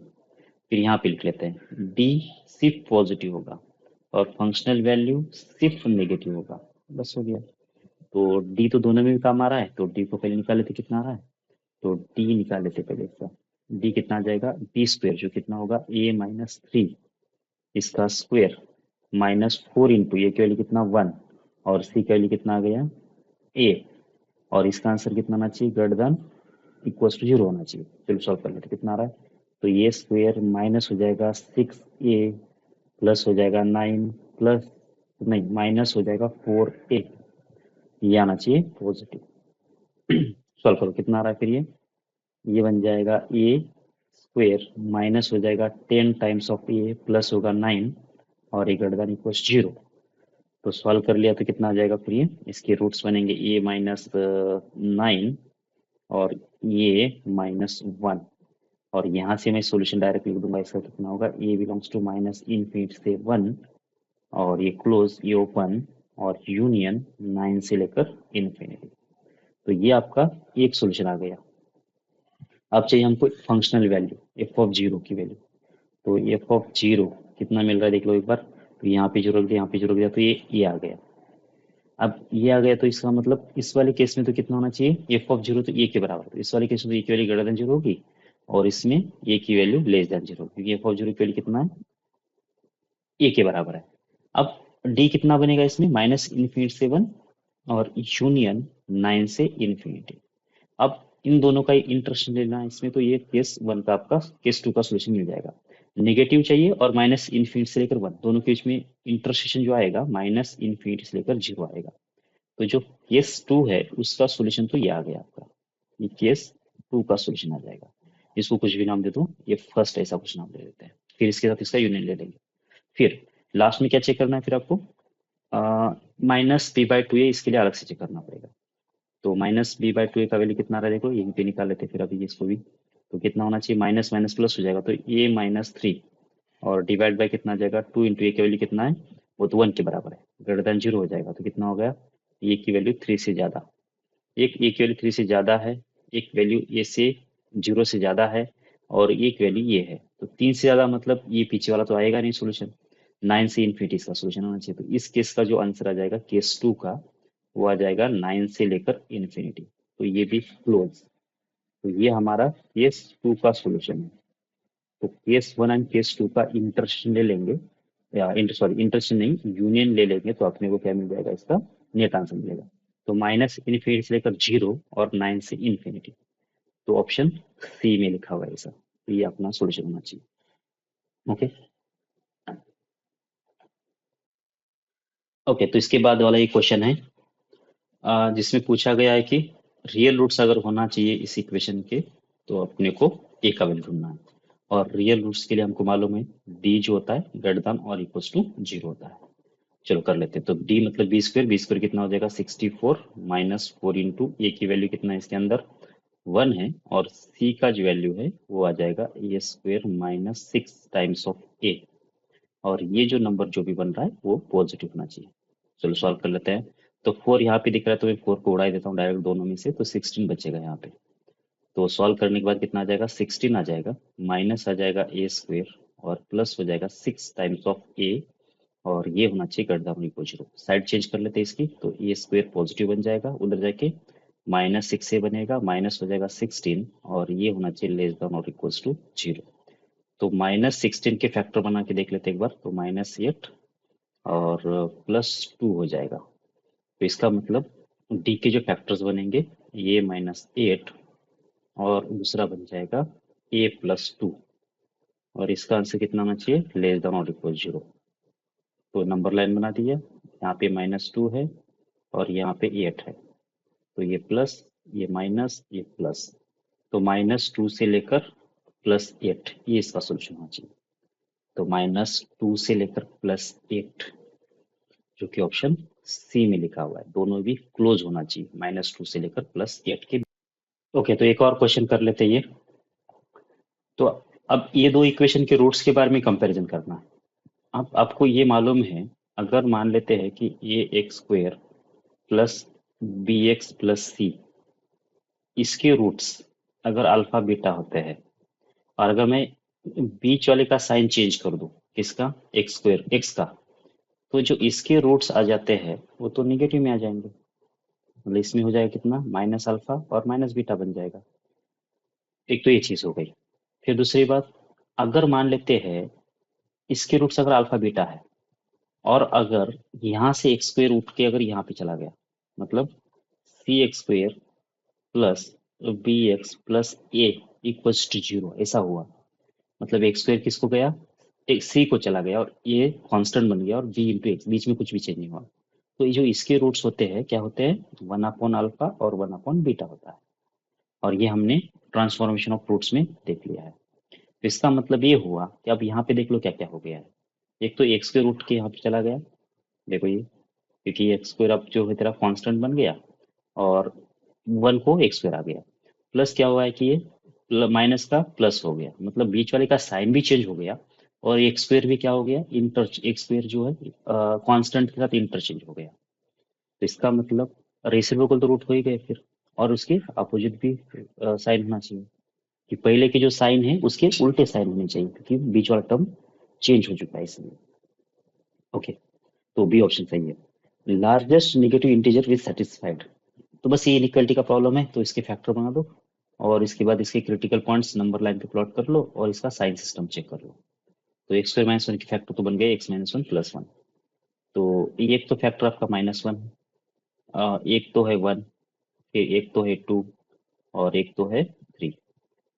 A: फिर यहाँ पे लिख लेते हैं डी सिर्फ पॉजिटिव होगा और फंक्शनल वैल्यू सिर्फ नेगेटिव होगा, बस हो गया। तो डी तो दोनों में भी काम आ रहा है, तो डी को पहले निकाल लेते कितना आ रहा है, तो डी निकाल लेते पहले इसका। डी कितना आ जाएगा, बी स्क्वायर जो कितना होगा ए माइनस थ्री, इसका स्क्वायर माइनस फोर इंटू ए की वैल्यू कितना 1, और सी की वैल्यू कितना आ गया ए, और इसका आंसर कितना आना चाहिए, ग्रेटर देन इक्वल टू 0 होना चाहिए। चलो सॉल्व कर लेते कितना आ रहा है, तो ये स्क्वायर माइनस हो जाएगा 6a प्लस हो जाएगा 9 प्लस नहीं माइनस हो जाएगा 4a, ये आना चाहिए पॉजिटिव। सॉल्व करो कितना आ रहा है फिर ये बन जाएगा ए स्क्वायर माइनस हो जाएगा 10 टाइम्स ऑफ ए प्लस होगा 9, और ए ग्रेटर देन इक्वल 0। तो सॉल्व कर लिया तो कितना आ जाएगा फिर इसके रूट्स बनेंगे ए माइनस 9 और ये माइनस 1, और यहाँ से मैं सॉल्यूशन डायरेक्ट लिख दूंगा। इसका कितना होगा, ए बिलोंग्स टू माइनस इनफिनिटी से 1, और ये क्लोज ये ओपन, और यूनियन 9 से लेकर इन्फिनिटी। तो ये आपका एक सॉल्यूशन आ गया। अब चाहिए हमको functional value F of zero की वैल्यू। तो एफ ऑफ जीरो कितना मिल रहा है देख लो एक बार। तो यहाँ पे जो रख दिया, यहाँ पे जो रख दिया, तो ये आ गया। अब ये आ गया तो इसका मतलब इस वाले केस में तो कितना होना चाहिए, एफ ऑफ जीरो तो ए के बराबर, तो इस वाले केस में तो ए की वैल्यू ग्रेटर देन जीरो होगी, और इसमें ए की वैल्यू लेस देन जीरो, क्योंकि एफ ऑफ जीरो की वैल्यू कितना है, ए के बराबर है। अब डी कितना बनेगा इसमें, माइनस इन्फिनिटी से 1 और यूनियन 9 से इन्फिनिटी। अब इन दोनों का इंटरसेक्शन लेना है इसमें, तो ये केस वन का आपका केस टू का सोल्यूशन मिल जाएगा। नेगेटिव चाहिए और माइनस इन्फिनिटी से लेकर 1 दोनों के बीच में इंटरसेक्शन जो आएगा माइनस इन्फिनिटी से लेकर 0 आएगा। तो जो केस टू है उसका सोल्यूशन तो ये आ गया आपका, ये केस टू का सोल्यूशन आ जाएगा। इसको कुछ भी नाम दे दो, ये फर्स्ट ऐसा कुछ नाम दे देते हैं, फिर इसके साथ इसका यूनियन ले लेंगे। फिर लास्ट में क्या चेक करना है फिर आपको, माइनस बी बाई टू ए, इसके लिए अलग से चेक करना पड़ेगा। तो माइनस बी बाई टू ए का वैल्यू कितना आ रहा है देखो, यहीं पे निकाल लेते हैं फिर अभी इसको भी। तो कितना होना चाहिए, माइनस माइनस प्लस हो जाएगा, तो ए माइनस थ्री, और डिवाइड बाय कितना आ जाएगा, टू इंटू ए की वैल्यू कितना है, वो तो 1 के बराबर है, ग्रेटर देन 0 हो जाएगा, तो कितना हो गया, ए की वैल्यू 3 से ज़्यादा, एक ए की वैल्यू 3 से ज़्यादा है, एक वैल्यू ए से 0 से ज़्यादा है, और एक वैल्यू ये है। तो 3 से ज़्यादा मतलब ये पीछे वाला तो आएगा नहीं सोल्यूशन, 9 से इन्फिनिटी इसका सोल्यूशन होना चाहिए। तो इस केस का जो आंसर आ जाएगा केस टू का, वो आ जाएगा 9 से लेकर इन्फिनिटी। तो ये भी क्लोज। तो ये हमारा केस टू का सॉल्यूशन है। तो case one and case two का इंटरसेक्शन ले लेंगे, या सॉरी इंटरसेक्शन नहीं, यूनियन ले लेंगे, तो अपने को क्या मिल जाएगा, इसका नेट आंसर मिलेगा। तो माइनस इन्फिनिटी से लेकर 0 और 9 से इन्फिनिटी, तो ऑप्शन सी में लिखा हुआ है ऐसा। तो ये अपना सॉल्यूशन होना चाहिए। ओके। ओके, तो इसके बाद वाला एक क्वेश्चन है जिसमें पूछा गया है कि रियल रूट्स अगर होना चाहिए इस इक्वेशन के, तो अपने को ए का वैल्यू ढूंढना है। और रियल रूट्स के लिए हमको मालूम है डी जो होता है ग्रेटर देन और इक्वल्स टू जीरो होता है। चलो कर लेते हैं। तो डी मतलब बी स्क्वायर कितना हो जाएगा 64 माइनस 4 इंटू ए की वैल्यू कितना है इसके अंदर 1 है, और सी का जो वैल्यू है वो आ जाएगा ए स्क्वायर माइनस 6 टाइम्स ऑफ ए। और ये जो नंबर जो भी बन रहा है वो पॉजिटिव होना चाहिए। चलो सॉल्व कर लेते हैं। तो 4 यहाँ पे दिख रहा है, तो मैं 4 को उड़ा ही देता हूँ डायरेक्ट दोनों में से, तो 16 बचेगा यहाँ पे। तो सॉल्व करने के बाद कितना आ जाएगा 16 आ जाएगा, माइनस आ जाएगा ए स्क्वायर, और प्लस हो जाएगा 6 टाइम्स ऑफ ए, और ये होना चाहिए गर्दामनी को जीरो। साइड चेंज कर लेते हैं इसकी, तो ए स्क्वायर पॉजिटिव बन जाएगा, उधर जाके माइनस 6 ए बनेगा, माइनस हो जाएगा 16, और ये होना चाहिए लेस देन और इक्वल्स टू जीरो। तो -16 के फैक्टर बना के देख लेते हैं एक बार, तो -8 और +2 हो जाएगा। तो इसका मतलब डी के जो फैक्टर्स बनेंगे, ये -8 और दूसरा बन जाएगा a+2, और इसका आंसर कितना आना चाहिए लेस देन और इक्वल जीरो। तो नंबर लाइन बना दिया, यहाँ पे -2 है और यहाँ पे 8 है, तो ये प्लस, ये माइनस, ये प्लस। तो -2 से लेकर +8, ये इसका सोल्यूशन होना चाहिए। तो -2 से लेकर +8, जो कि ऑप्शन सी में लिखा हुआ है, दोनों भी क्लोज होना चाहिए -2 से लेकर +8 के। ओके, तो एक और क्वेश्चन कर लेते हैं ये। तो अब ये दो इक्वेशन के रूट्स के बारे में कंपैरिजन करना है। अब आपको ये मालूम है, अगर मान लेते हैं कि A x square plus B x plus C, इसके रूट्स अगर अल्फा बीटा होते हैं, और अगर मैं बीच वाले का साइन चेंज कर दूं, किसका, एक्स स्क्वेयर एक्स का, तो जो इसके रूट्स आ जाते हैं वो तो निगेटिव में आ जाएंगे। मतलब इसमें हो जाएगा कितना माइनस अल्फा और माइनस बीटा बन जाएगा। एक तो ये चीज हो गई। फिर दूसरी बात, अगर मान लेते हैं इसके रूट्स अगर अल्फा बीटा है, और अगर यहाँ से एक्स स्क्वेयर उठ के अगर यहाँ पे चला गया, मतलब C x square plus B x plus A equals to zero, ऐसा हुआ। मतलब एक्स स्क्वेयर किसको गया, एक सी को चला गया, और ये कांस्टेंट बन गया, और बी इंटू एक्स बीच में कुछ भी चेंज नहीं हुआ। तो ये जो इसके रूट्स होते हैं क्या होते हैं, 1/अल्फा और 1/बीटा होता है। और ये हमने ट्रांसफॉर्मेशन ऑफ रूट्स में देख लिया है। तो इसका मतलब ये हुआ कि अब यहाँ पे देख लो क्या क्या हो गया है। एक तो एक्स स्क्वेयर उठ के यहाँ पे चला गया, देखो ये, क्योंकि एक्स स्क्वायर अब जो है तेरा कांस्टेंट बन गया, और 1 को एक्स स्क्वायर आ गया। प्लस क्या हुआ है कि ये माइनस का प्लस हो गया, मतलब बीच वाले का साइन भी चेंज हो गया, और एक्स स्क्वायर भी क्या हो गया, इंटर एक्स स्क्वायर जो है कांस्टेंट के साथ इंटरचेंज हो गया। तो इसका मतलब रेसिप्रोकल तो रूट हो ही गए फिर, और उसके अपोजिट भी साइन होना चाहिए, कि पहले के जो साइन है उसके उल्टे साइन होने चाहिए, क्योंकि बीच वाला टर्म चेंज हो चुका है इसलिए। ओके, तो बी ऑप्शन सही है। Largest negative integer with satisfied, तो बस ये इनइक्वालिटी का प्रॉब्लम है, तो इसके फैक्टर बना दो, और इसके बाद इसके क्रिटिकल पॉइंट्स नंबर लाइन पे प्लॉट कर लो, और इसका साइन सिस्टम चेक कर लो। तो एक्स स्क्वायर माइनस वन के फैक्टर तो बन गए x-1 प्लस वन। तो एक तो फैक्टर आपका -1, एक तो है 1, फिर एक तो है 2, और एक तो है 3,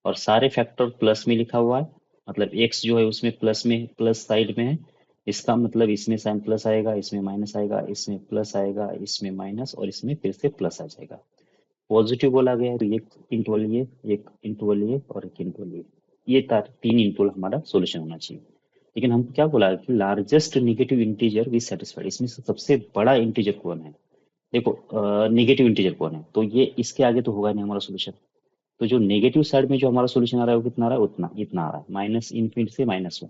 A: और सारे फैक्टर प्लस में लिखा हुआ है। मतलब x जो है उसमें प्लस में, प्लस साइड में है, इसका मतलब इसमें साइन प्लस आएगा, इसमें माइनस आएगा, इसमें प्लस आएगा, इसमें माइनस, और इसमें फिर से प्लस आ जाएगा। पॉजिटिव बोला गया है तो एक इंटू वाली ये, एक इंटू वाली ये, और एक इंटू वाली ये तीन इंटू हमारा सॉल्यूशन होना चाहिए। लेकिन हमको क्या बोला है कि largest negative integer with satisfied, इसमें से सबसे बड़ा इंटीजर कौन है। देखो नेगेटिव इंटीजर कौन है, तो ये इसके आगे तो होगा नहीं हमारा सॉल्यूशन। तो जो नेगेटिव साइड में जो हमारा सॉल्यूशन आ रहा है वो कितना आ रहा है, उतना इतना आ रहा है, माइनस इन्फिनिटी से -1,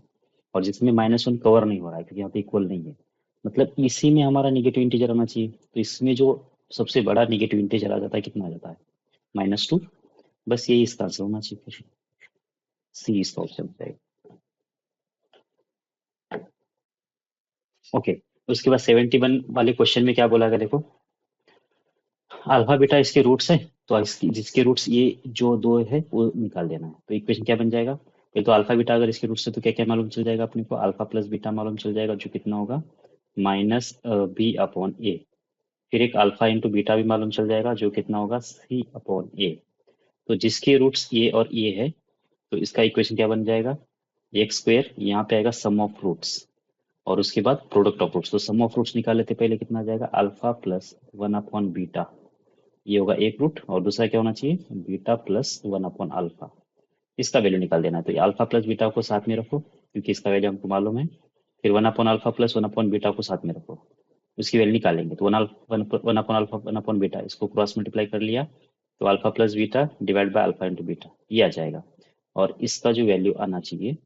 A: और जिसमें -1 कवर नहीं हो रहा है क्योंकि यहाँ पे इक्वल नहीं है। मतलब इसी में हमारा नेगेटिव इंटीजर आना चाहिए, तो इसमें जो सबसे बड़ा नेगेटिव इंटीजर आ जाता है कितना आ जाता है -2। बस यही इसका आंसर होना चाहिए फिर, सी इसका ऑप्शन है। ओके, उसके बाद 71 वाले क्वेश्चन में क्या बोला गया देखो, अल्फा बीटा इसके रूट्स है, तो इसकी जिसके रूट्स ये जो दो है वो निकाल देना है। तो इक्वेशन क्या बन जाएगा, ये तो अल्फा बीटा अगर इसके रूट्स है तो क्या क्या मालूम चल जाएगा अपने को, अल्फा प्लस बीटा मालूम चल जाएगा, जो कितना होगा -b/a। फिर एक अल्फा इंटू बीटा भी मालूम चल जाएगा, जो कितना होगा c/a। तो जिसके रूट्स ए और ए है, तो इसका इक्वेशन क्या बन जाएगा, एक्स स्क्वेयर यहाँ पे आएगा सम ऑफ रूट्स, और उसके बाद प्रोडक्ट ऑफ रूट्स, तो सम ऑफ रूट्स निकाल लेते पहले, कितना आ जाएगा alpha plus one upon beta, ये होगा एक रूट, और दूसरा क्या होना चाहिए beta plus one upon alpha, इसका वैल्यू निकाल देना है। तो ये अल्फा प्लस बीटा को साथ में रखो क्योंकि इसका वैल्यू हमको मालूम है, फिर one upon alpha plus one upon beta को साथ में रखो, उसकी वैल्यू निकालेंगे। तो one upon alpha one upon beta, इसको क्रॉस मल्टीप्लाई कर लिया तो alpha plus beta divide by alpha into beta ये आ जाएगा। और इसका जो वैल्यू आना चाहिए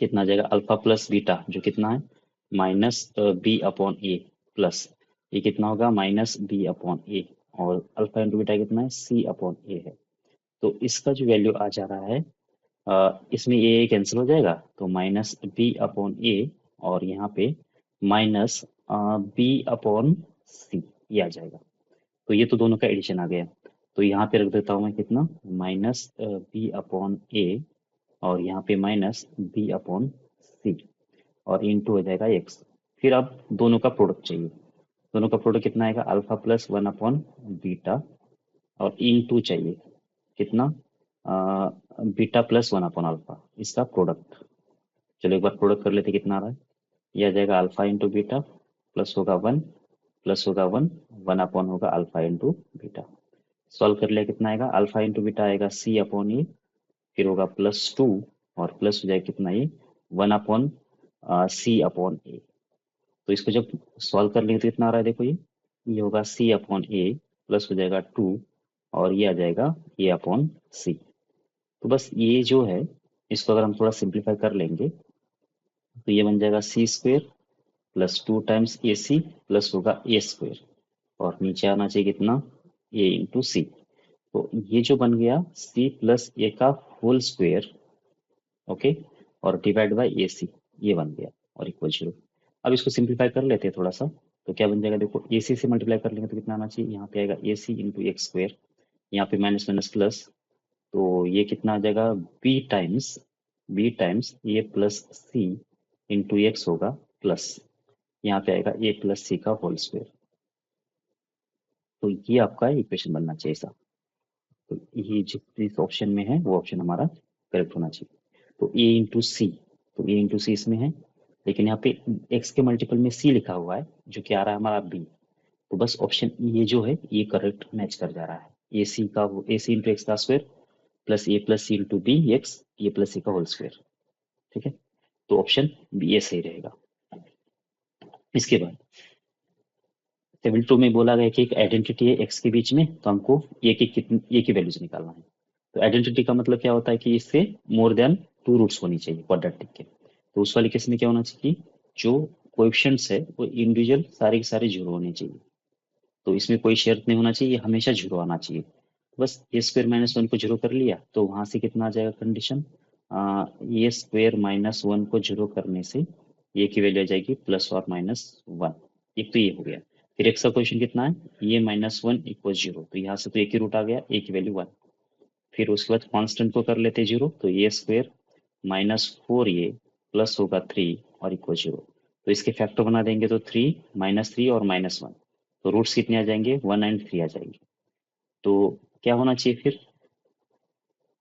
A: कितना आ जाएगा अल्फा प्लस बीटा जो कितना है माइनस बी अपॉन ए प्लस ये कितना होगा माइनस बी अपॉन ए, और अल्फा इंटू बीटा कितना है सी अपॉन ए है। तो इसका जो वैल्यू आ जा रहा है इसमें ए कैंसिल हो जाएगा तो माइनस बी अपॉन ए, और यहाँ पे माइनस बी अपॉन सी ये आ जाएगा। तो ये तो दोनों का एडिशन आ गया, तो यहाँ पे रख देता हूँ मैं कितना माइनस बी अपॉन ए, और यहाँ पे माइनस बी अपॉन सी, और इंटू हो जाएगा एक्स। फिर अब दोनों का प्रोडक्ट चाहिए, दोनों का प्रोडक्ट कितना आएगा alpha plus one upon beta, और इंटू चाहिए कितना beta plus one upon alpha, इसका प्रोडक्ट। चलो एक बार प्रोडक्ट कर लेते कितना आ रहा है, ये आ जाएगा अल्फा इंटू बीटा प्लस होगा वन, प्लस होगा वन, वन अपॉन होगा अल्फा इंटू बीटा। सॉल्व कर लिया कितना आएगा अल्फा इंटू बीटा आएगा सी अपॉन ए, फिर होगा प्लस टू, और प्लस हो जाएगा कितना ये वन अपॉन सी अपॉन ए। तो इसको जब सॉल्व कर लेंगे तो कितना आ रहा है देखो ये होगा सी अपॉन ए प्लस हो जाएगा टू, और ये आ जाएगा ए अपॉन सी। तो बस ये जो है इसको अगर हम थोड़ा सिंप्लीफाई कर लेंगे तो ये बन जाएगा C square plus two times ए सी प्लस होगा ए स्क्वेयर, और नीचे आना चाहिए कितना ए इंटू सी। तो ये जो बन गया सी प्लस ए का होल स्क्वेयर, ओके, और डिवाइड बाय ए सी ये बन गया, और इक्वल जीरो। अब इसको सिंप्लीफाई कर लेते हैं थोड़ा सा, तो क्या बन जाएगा देखो ए सी से मल्टीप्लाई कर लेंगे तो कितना आना चाहिए यहाँ पे आएगा ए सी इंटू एक्स स्क्वेयर, यहाँ पे माइनस माइनस प्लस, तो ये कितना आ जाएगा बी टाइम्स ए प्लस सी इंटू एक्स होगा प्लस, यहाँ पे आएगा ए प्लस सी का होल स्क्वायर। तो ये आपका इक्वेशन बनना चाहिए ऐसा, तो ये जिस ऑप्शन में है वो ऑप्शन हमारा करेक्ट होना चाहिए। तो ए इंटू सी, तो ए इंटू सी इसमें है, लेकिन यहाँ पे एक्स के मल्टीपल में सी लिखा हुआ है जो कि आ रहा है हमारा बी, तो बस ऑप्शन ये जो है ये करेक्ट मैच कर जा रहा है। ए सी का ए सी इंटू एक्स का स्क्वायर प्लस ए प्लस सी इंटू बी एक्स ए प्लस सी का होल स्क्वायर, ठीक है, तो ऑप्शन बी ए सही रहेगा। इसके बाद 72 में बोला गया कि एक आइडेंटिटी है एक्स के बीच में, तो हमको ए की वैल्यूज निकालना है। तो आइडेंटिटी का मतलब क्या होता है कि इससे मोर देन टू रूट्स होनी चाहिए क्वाड्रेटिक के। तो उस वाले केस में क्या होना चाहिए जो कोएफिशिएंट्स है वो इंडिविजुअल सारे के सारे जीरो होने चाहिए, तो इसमें कोई शर्त नहीं होना चाहिए, हमेशा जीरो आना चाहिए। बस ए स्क्वायर माइनस वन को जीरो कर लिया तो वहां से कितना आ जाएगा कंडीशन ए स्क्वायर माइनस वन को जीरो करने से ये की वैल्यू आ जाएगी प्लस और माइनस वन। एक तो ये हो गया, फिर एक्स का क्वेश्चन कितना है ये माइनस वन इक्वल जीरो, तो यहाँ से तो एक ही रूट आ गया ए की वैल्यू वन। फिर उसके बाद कांस्टेंट को कर लेते जीरो, तो ए स्क्वायर माइनस फोर ए प्लस होगा थ्री और इक्वल जीरो। तो इसके फैक्टर बना देंगे तो थ्री माइनस थ्री और माइनस वन, तो रूट्स कितने आ जाएंगे वन एंड थ्री आ जाएंगे। तो क्या होना चाहिए फिर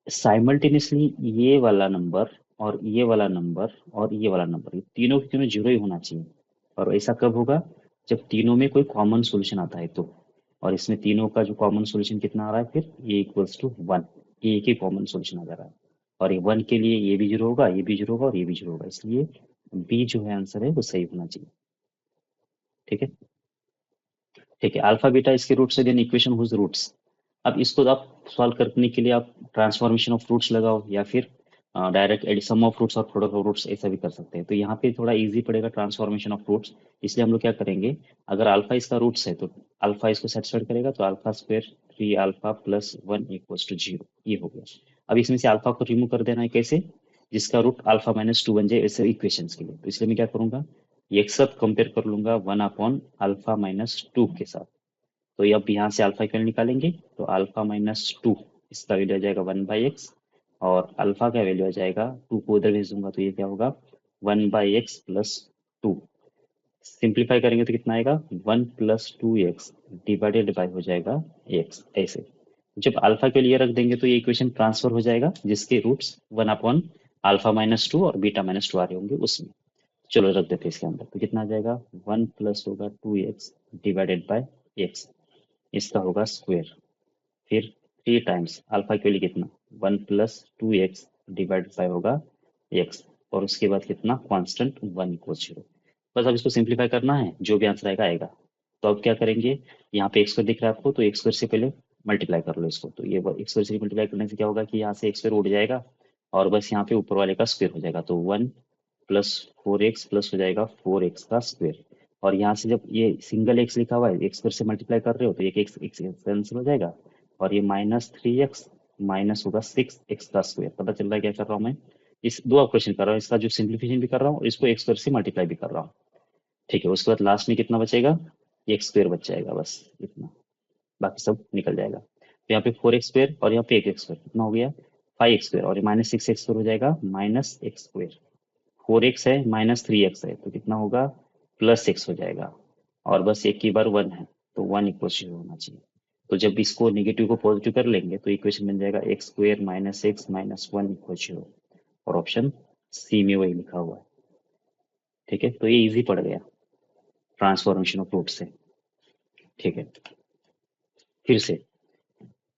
A: साइमल्टेनियसली ये वाला नंबर और ये वाला नंबर और ये वाला नंबर ये तीनों के तीनों जीरो ही होना चाहिए। और ऐसा कब होगा जब तीनों में कोई कॉमन सॉल्यूशन आता है तो, और इसमें तीनों का जो कॉमन सॉल्यूशन कितना आ रहा है फिर ए इक्वल्स टू वन, ये एक ही कॉमन सॉल्यूशन आ जा रहा है, और ये वन के लिए ये भी जीरो होगा ये भी जीरो होगा और ये भी जीरो होगा, इसलिए बी जो है आंसर है वो सही होना चाहिए। ठीक है, ठीक है, अल्फा बीटा इसके रूट्स है, देन इक्वेशन हुज रूट्स। अब इसको आप सॉल्व करने के लिए आप ट्रांसफॉर्मेशन ऑफ रूट्स लगाओ या फिर डायरेक्ट एडिशन ऑफ रूट्स और प्रोडक्ट ऑफ रूट्स ऐसा भी कर सकते हैं। तो यहाँ पे थोड़ा इजी पड़ेगा ट्रांसफॉर्मेशन ऑफ रूट्स, इसलिए हम लोग क्या करेंगे अगर अल्फा इसका रूट्स है तो अल्फा इसको सेटिस्फाइड करेगा, तो alpha square three alpha plus one equals to zero ये हो गया। अब इसमें से अल्फा को रिमूव कर देना है कैसे, जिसका रूट अल्फा माइनस टू बन जाए ऐसे इक्वेशंस के लिए। तो इसलिए मैं क्या करूंगा ये एक साथ कंपेयर कर लूंगा one upon alpha minus to के साथ। तो ये अब यहाँ से अल्फा इक्वल निकालेंगे तो अल्फा माइनस टू इसका वैल्यू आ जाएगा वन बाई एक्स, और अल्फा का वैल्यू आ जाएगा टू को उधर भेज दूंगा तो ये क्या होगा one by x plus two. Simplify करेंगे तो कितना आएगा one plus two x divided by हो जाएगा एक्स ऐसे। जब अल्फा के लिए रख देंगे तो ये इक्वेशन ट्रांसफर हो जाएगा जिसके roots one upon alpha minus two और बीटा माइनस टू आ रहे होंगे उसमें। चलो रख देते हैं इसके अंदर, तो कितना आ जाएगा, 1 प्लस होगा 2x डिवाइडेड बाय x, इसका होगा स्क्वायर। फिर 3 टाइम्स अल्फा के लिए कितना, 1 प्लस 2x डिवाइडेड बाय होगा x, और उसके बाद कितना कांस्टेंट 1 = 0। बस अब इसको सिंप्लीफाई करना है, जो भी आंसर आएगा आएगा। तो अब क्या करेंगे, यहाँ पे एक्स स्क्वायर दिख रहा है आपको, तो एक्स स्क्वायर से पहले मल्टीप्लाई कर लो इसको, तो ये एक्स स्क्वायर से मल्टीप्लाई करने से क्या होगा कि यहाँ से एक्स स्क्वायर उड़ जाएगा, और बस यहाँ पे ऊपर वाले का स्क्वायर हो जाएगा, तो 1 प्लस 4x प्लस हो जाएगा 4x का स्क्वायर। और यहाँ से जब ये सिंगल एक्स लिखा हुआ है, एक्स स्क्वायर से मल्टीप्लाई कर रहे हो, तो एक एक्स एक्स कैंसिल हो जाएगा, और ये -3x माइनस होगा 6x का स्क्वायर। पता चल रहा है क्या कर रहा हूँ मैं, इस दो ऑपरेशन कर रहा हूँ, इसका जो सिंप्लीफिकेशन भी कर रहा हूँ और इसको एक्स स्क्वायर से मल्टीप्लाई भी कर रहा हूँ। ठीक है, उसके बाद लास्ट में कितना बचेगा, एक्स स्क्वायर बच जाएगा, बस इतना, बाकी सब निकल जाएगा। तो यहाँ पे 4x स्क्वायर और यहाँ पे एक एक्स स्क्वायर, कितना हो गया 5x स्क्वायर, और ये -6x स्क्वायर हो जाएगा -x स्क्वायर। 4x है -3x है, तो कितना होगा +x हो जाएगा, और बस एक ही बार 1 है, तो 1 = 0 होना चाहिए। तो जब इसको नेगेटिव को पॉजिटिव कर लेंगे तो इक्वेशन बन जाएगा x² - x - 1 = 0, और ऑप्शन सी में वही लिखा हुआ है। ठीक है, तो ये इजी पड़ गया ट्रांसफॉर्मेशन ऑफ रूट से। ठीक है, फिर से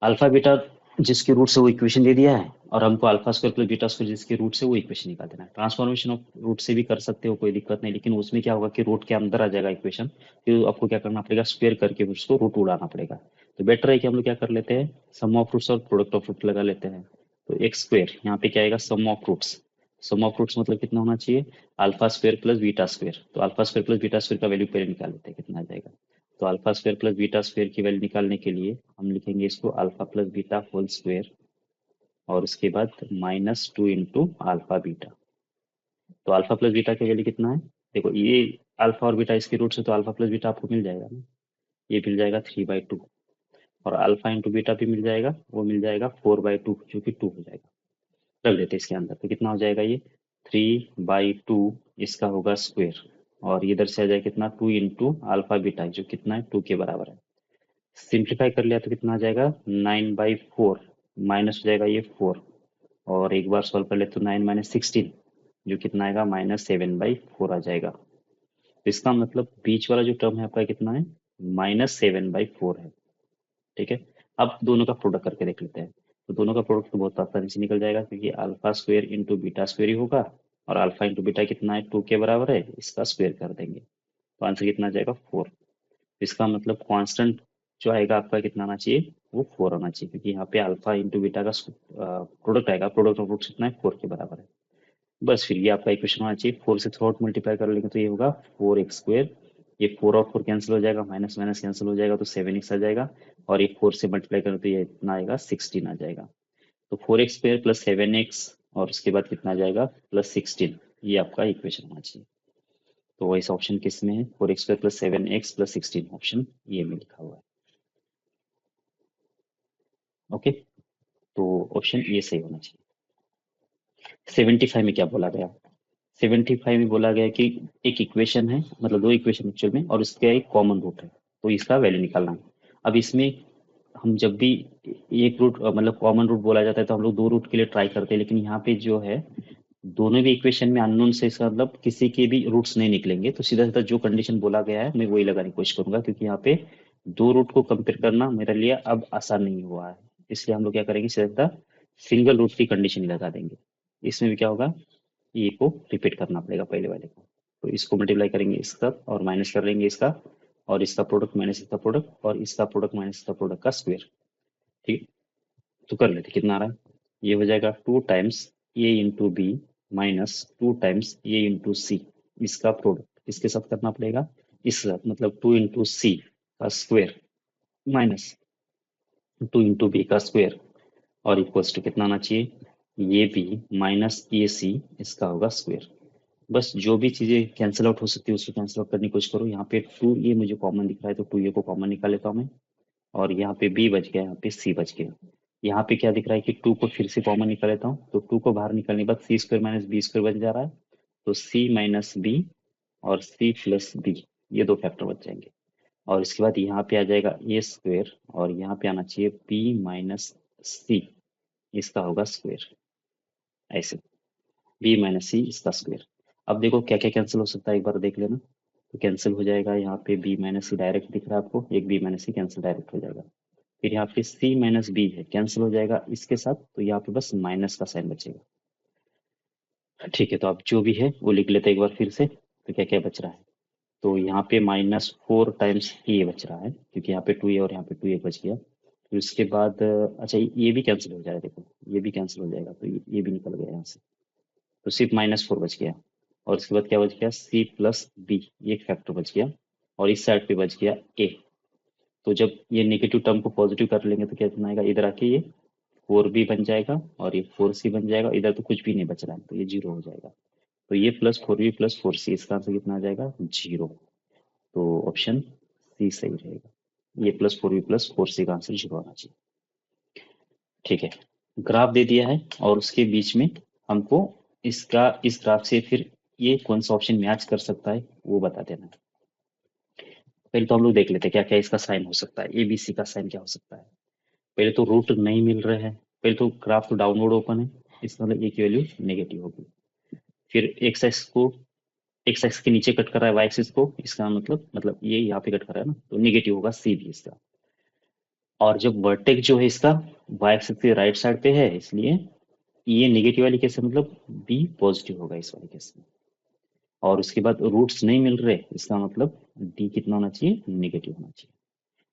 A: अल्फा बीटा जिसके रूट से वो इक्वेशन दे दिया है, और हमको alpha square plus beta square जिसके रूट से वो इक्वेशन निकाल देना है। ट्रांसफॉर्मेशन ऑफ रूट से भी कर सकते हो, कोई दिक्कत नहीं, लेकिन उसमें क्या होगा कि रूट के अंदर आ जाएगा इक्वेशन, फिर आपको क्या करना पड़ेगा, स्क्वायर करके उसको रूट उड़ाना पड़ेगा। तो बेटर है कि हम लोग क्या कर लेते हैं, सम ऑफ रूट्स और प्रोडक्ट ऑफ रूट लगा लेते हैं। तो एक्स स्क्वायर यहाँ पे क्या आएगा, sum of roots. Sum of roots मतलब कितना होना चाहिए, alpha square plus beta square. तो alpha square plus beta square का वैल्यू पहले निकाल लेते हैं, कितना आ जाएगा। तो alpha square plus beta square की वैल्यू निकालने के लिए हम लिखेंगे इसको alpha plus beta whole square, और उसके बाद -2 इंटू अल्फा बीटा। तो अल्फा प्लस बीटा की वैल्यू कितना है, देखो ये अल्फा और बीटा इसके रूट से, तो अल्फा प्लस बीटा आपको मिल जाएगा ना, ये मिल जाएगा 3/2, और अल्फा इंटू बीटा भी मिल जाएगा, वो मिल जाएगा 4/2, जो कि 2 हो जाएगा। रख देते हैं इसके अंदर, तो कितना हो जाएगा ये 3/2, इसका होगा स्क्वायर, और ये इधर से आ जाएगा कितना 2 इंटू अल्फा बीटा, जो कितना है 2 के बराबर है। सिंप्लीफाई कर लिया तो कितना आ जाएगा 9/4, माइनस हो जाएगा ये 4, और एक बार सॉल्व कर ले तो 9 - 16, जो कितना आएगा -7/4 आ जाएगा। तो इसका मतलब बीच वाला जो टर्म है आपका कितना है, -7/4 है। ठीक है, अब दोनों का प्रोडक्ट करके देख लेते हैं। तो दोनों का प्रोडक्ट तो बहुत आसानी से निकल जाएगा, क्योंकि alpha square into beta square ही होगा, और अल्फा इंटू बीटा कितना है 2 के बराबर है, इसका स्क्वायर कर देंगे, तो आंसर कितना आ जाएगा 4। इसका मतलब कांस्टेंट जो आएगा आपका कितना आना चाहिए, वो 4 आना चाहिए, क्योंकि यहाँ पे अल्फा इंटू बीटा का प्रोडक्ट आएगा, प्रोडक्ट ऑफ रूट्स कितना है 4 के बराबर है। बस फिर ये आपका इक्वेशन होना चाहिए, 4 से थ्रू मल्टीप्लाई कर लेंगे तो ये होगा 4x²। ये 4 और 4 कैंसिल हो जाएगा, माइनस माइनस कैंसिल हो जाएगा, तो 7x आ जाएगा, और ये 4 से मल्टीप्लाई करें तो ये इतना आएगा 16 आ जाएगा। तो 4x² प्लस 7x, और उसके बाद कितना आ जाएगा +16, ये आपका इक्वेशन होना चाहिए। तो वैसे ऑप्शन किस में है, 4x² plus 7x plus 16, option ये में लिखा हुआ है। ओके, तो ऑप्शन ये सही होना चाहिए। 75 में क्या बोला गया, 75 में बोला गया कि एक इक्वेशन है, मतलब दो इक्वेशन एक्चुअल में, और इसका एक कॉमन रूट है, तो इसका वैल्यू निकालना है। अब इसमें हम जब भी एक रूट मतलब कॉमन रूट बोला जाता है, तो हम लोग दो रूट के लिए ट्राई करते हैं, लेकिन यहाँ पे जो है दोनों भी इक्वेशन में अननोन से, इसका मतलब किसी के भी रूट्स नहीं निकलेंगे, तो सीधा सीधा जो कंडीशन बोला गया है मैं वही लगाने की कोशिश करूंगा, क्योंकि यहाँ पे दो रूट को कंपेयर करना मेरे लिए अब आसान नहीं हुआ है। इसलिए हम लोग क्या करेंगे, सीधा सीधा सिंगल रूट की कंडीशन ही लगा देंगे। इसमें भी क्या होगा, ये को रिपीट करना पड़ेगा पहले वाले को, तो इसको मल्टीप्लाई करेंगे इसका, और माइनस कर लेंगे इसका, और इसका प्रोडक्ट माइनस इसका प्रोडक्ट, और इसका प्रोडक्ट माइनस इसका प्रोडक्ट का स्क्वायर। ठीक है, तो कर लेते कितना आ रहा है, ये हो जाएगा 2 टाइम्स ए इंटू बी माइनस 2 टाइम्स ए इंटू सी, इसका प्रोडक्ट इसके साथ करना पड़ेगा, इसके साथ मतलब 2 इंटू सी का स्क्वायर माइनस 2 इंटू बी का स्क्वायर, और इक्वल्स टू कितना आना चाहिए, ये बी माइनस ए सी, इसका होगा स्क्वायर। बस जो भी चीजें कैंसिल आउट हो सकती है उसको कैंसिल आउट करने की कोशिश करो। यहाँ पे 2 ये मुझे कॉमन दिख रहा है, तो 2 ये को कॉमन निकाल लेता हूँ मैं, और यहाँ पे बी बच गया, यहाँ पे सी बच गया। यहाँ पे क्या दिख रहा है कि 2 को फिर से कॉमन निकाल लेता हूँ, तो 2 को बाहर निकालने के बाद c² माइनस b² बन जा रहा है, तो c माइनस बी और c प्लस बी, ये दो फैक्टर बच जाएंगे। और इसके बाद यहाँ पे आ जाएगा a², और यहाँ पे आना चाहिए b माइनस सी, इसका होगा स्क्वायर, ऐसे b माइनस सी इसका स्क्वायर। अब देखो क्या क्या कैंसिल हो सकता है, एक बार देख लेना। तो कैंसिल हो जाएगा यहाँ पे बी माइनस सी डायरेक्ट दिख रहा है आपको, एक बी माइनस सी कैंसिल डायरेक्ट हो जाएगा। फिर यहाँ पे सी माइनस बी है, कैंसिल हो जाएगा इसके साथ, तो यहाँ पे बस माइनस का साइन बचेगा। ठीक है, तो अब जो भी है वो लिख लेते हैं एक बार फिर से। तो क्या क्या बच रहा है, तो यहाँ पे -4 टाइम्स ए बच रहा है, क्योंकि यहाँ पे 2 ए और यहाँ पे 2 ए बच गया। फिर उसके बाद अच्छा ये भी कैंसिल हो जाएगा, देखो ये भी कैंसिल हो जाएगा, तो ये भी निकल गया यहाँ से। तो सिर्फ -4 बच गया। और इसके बाद क्या बच गया, सी प्लस बी, ये एक फैक्टर बच गया। और इस साइड पे बच गया ए। तो जब ये नेगेटिव टर्म को पॉजिटिव कर लेंगे तो क्या कितना आएगा, इधर आके ये 4b बन जाएगा और ये 4c बन जाएगा, इधर तो कुछ भी नहीं बच रहा है तो ये 0 हो जाएगा। तो ये +4b +4c, इसका आंसर कितना आ जाएगा, 0। तो ऑप्शन सी सही रहेगा, ये +4b +4c का आंसर 0 आना चाहिए। ठीक है, ग्राफ दे दिया है और उसके बीच में हमको इसका, इस ग्राफ से फिर ये कौन सा ऑप्शन मैच कर सकता है वो बता देना है। पहले तो हम लोग देख लेते हैं क्या क्या इसका साइन हो सकता है, ए बी सी का साइन क्या हो सकता है। पहले तो रूट नहीं मिल रहे हैं, पहले तो ग्राफ तो डाउनवर्ड ओपन है, इसका मतलब ए की वैल्यू नेगेटिव होगी। फिर एक्स एक्स के नीचे कट कर रहा है वाई एक्सिस को, इसका मतलब ये यहाँ पे कट कर रहा है ना, तो नेगेटिव होगा सी भी इसका। और जब वर्टेक्स जो है इसका वाई एक्सिस के राइट साइड पे है, इसलिए ये नेगेटिव वाली केस है, मतलब बी पॉजिटिव होगा इस वाले केस में। और उसके बाद रूट्स नहीं मिल रहे, इसका मतलब डी कितना होना चाहिए, नेगेटिव होना चाहिए।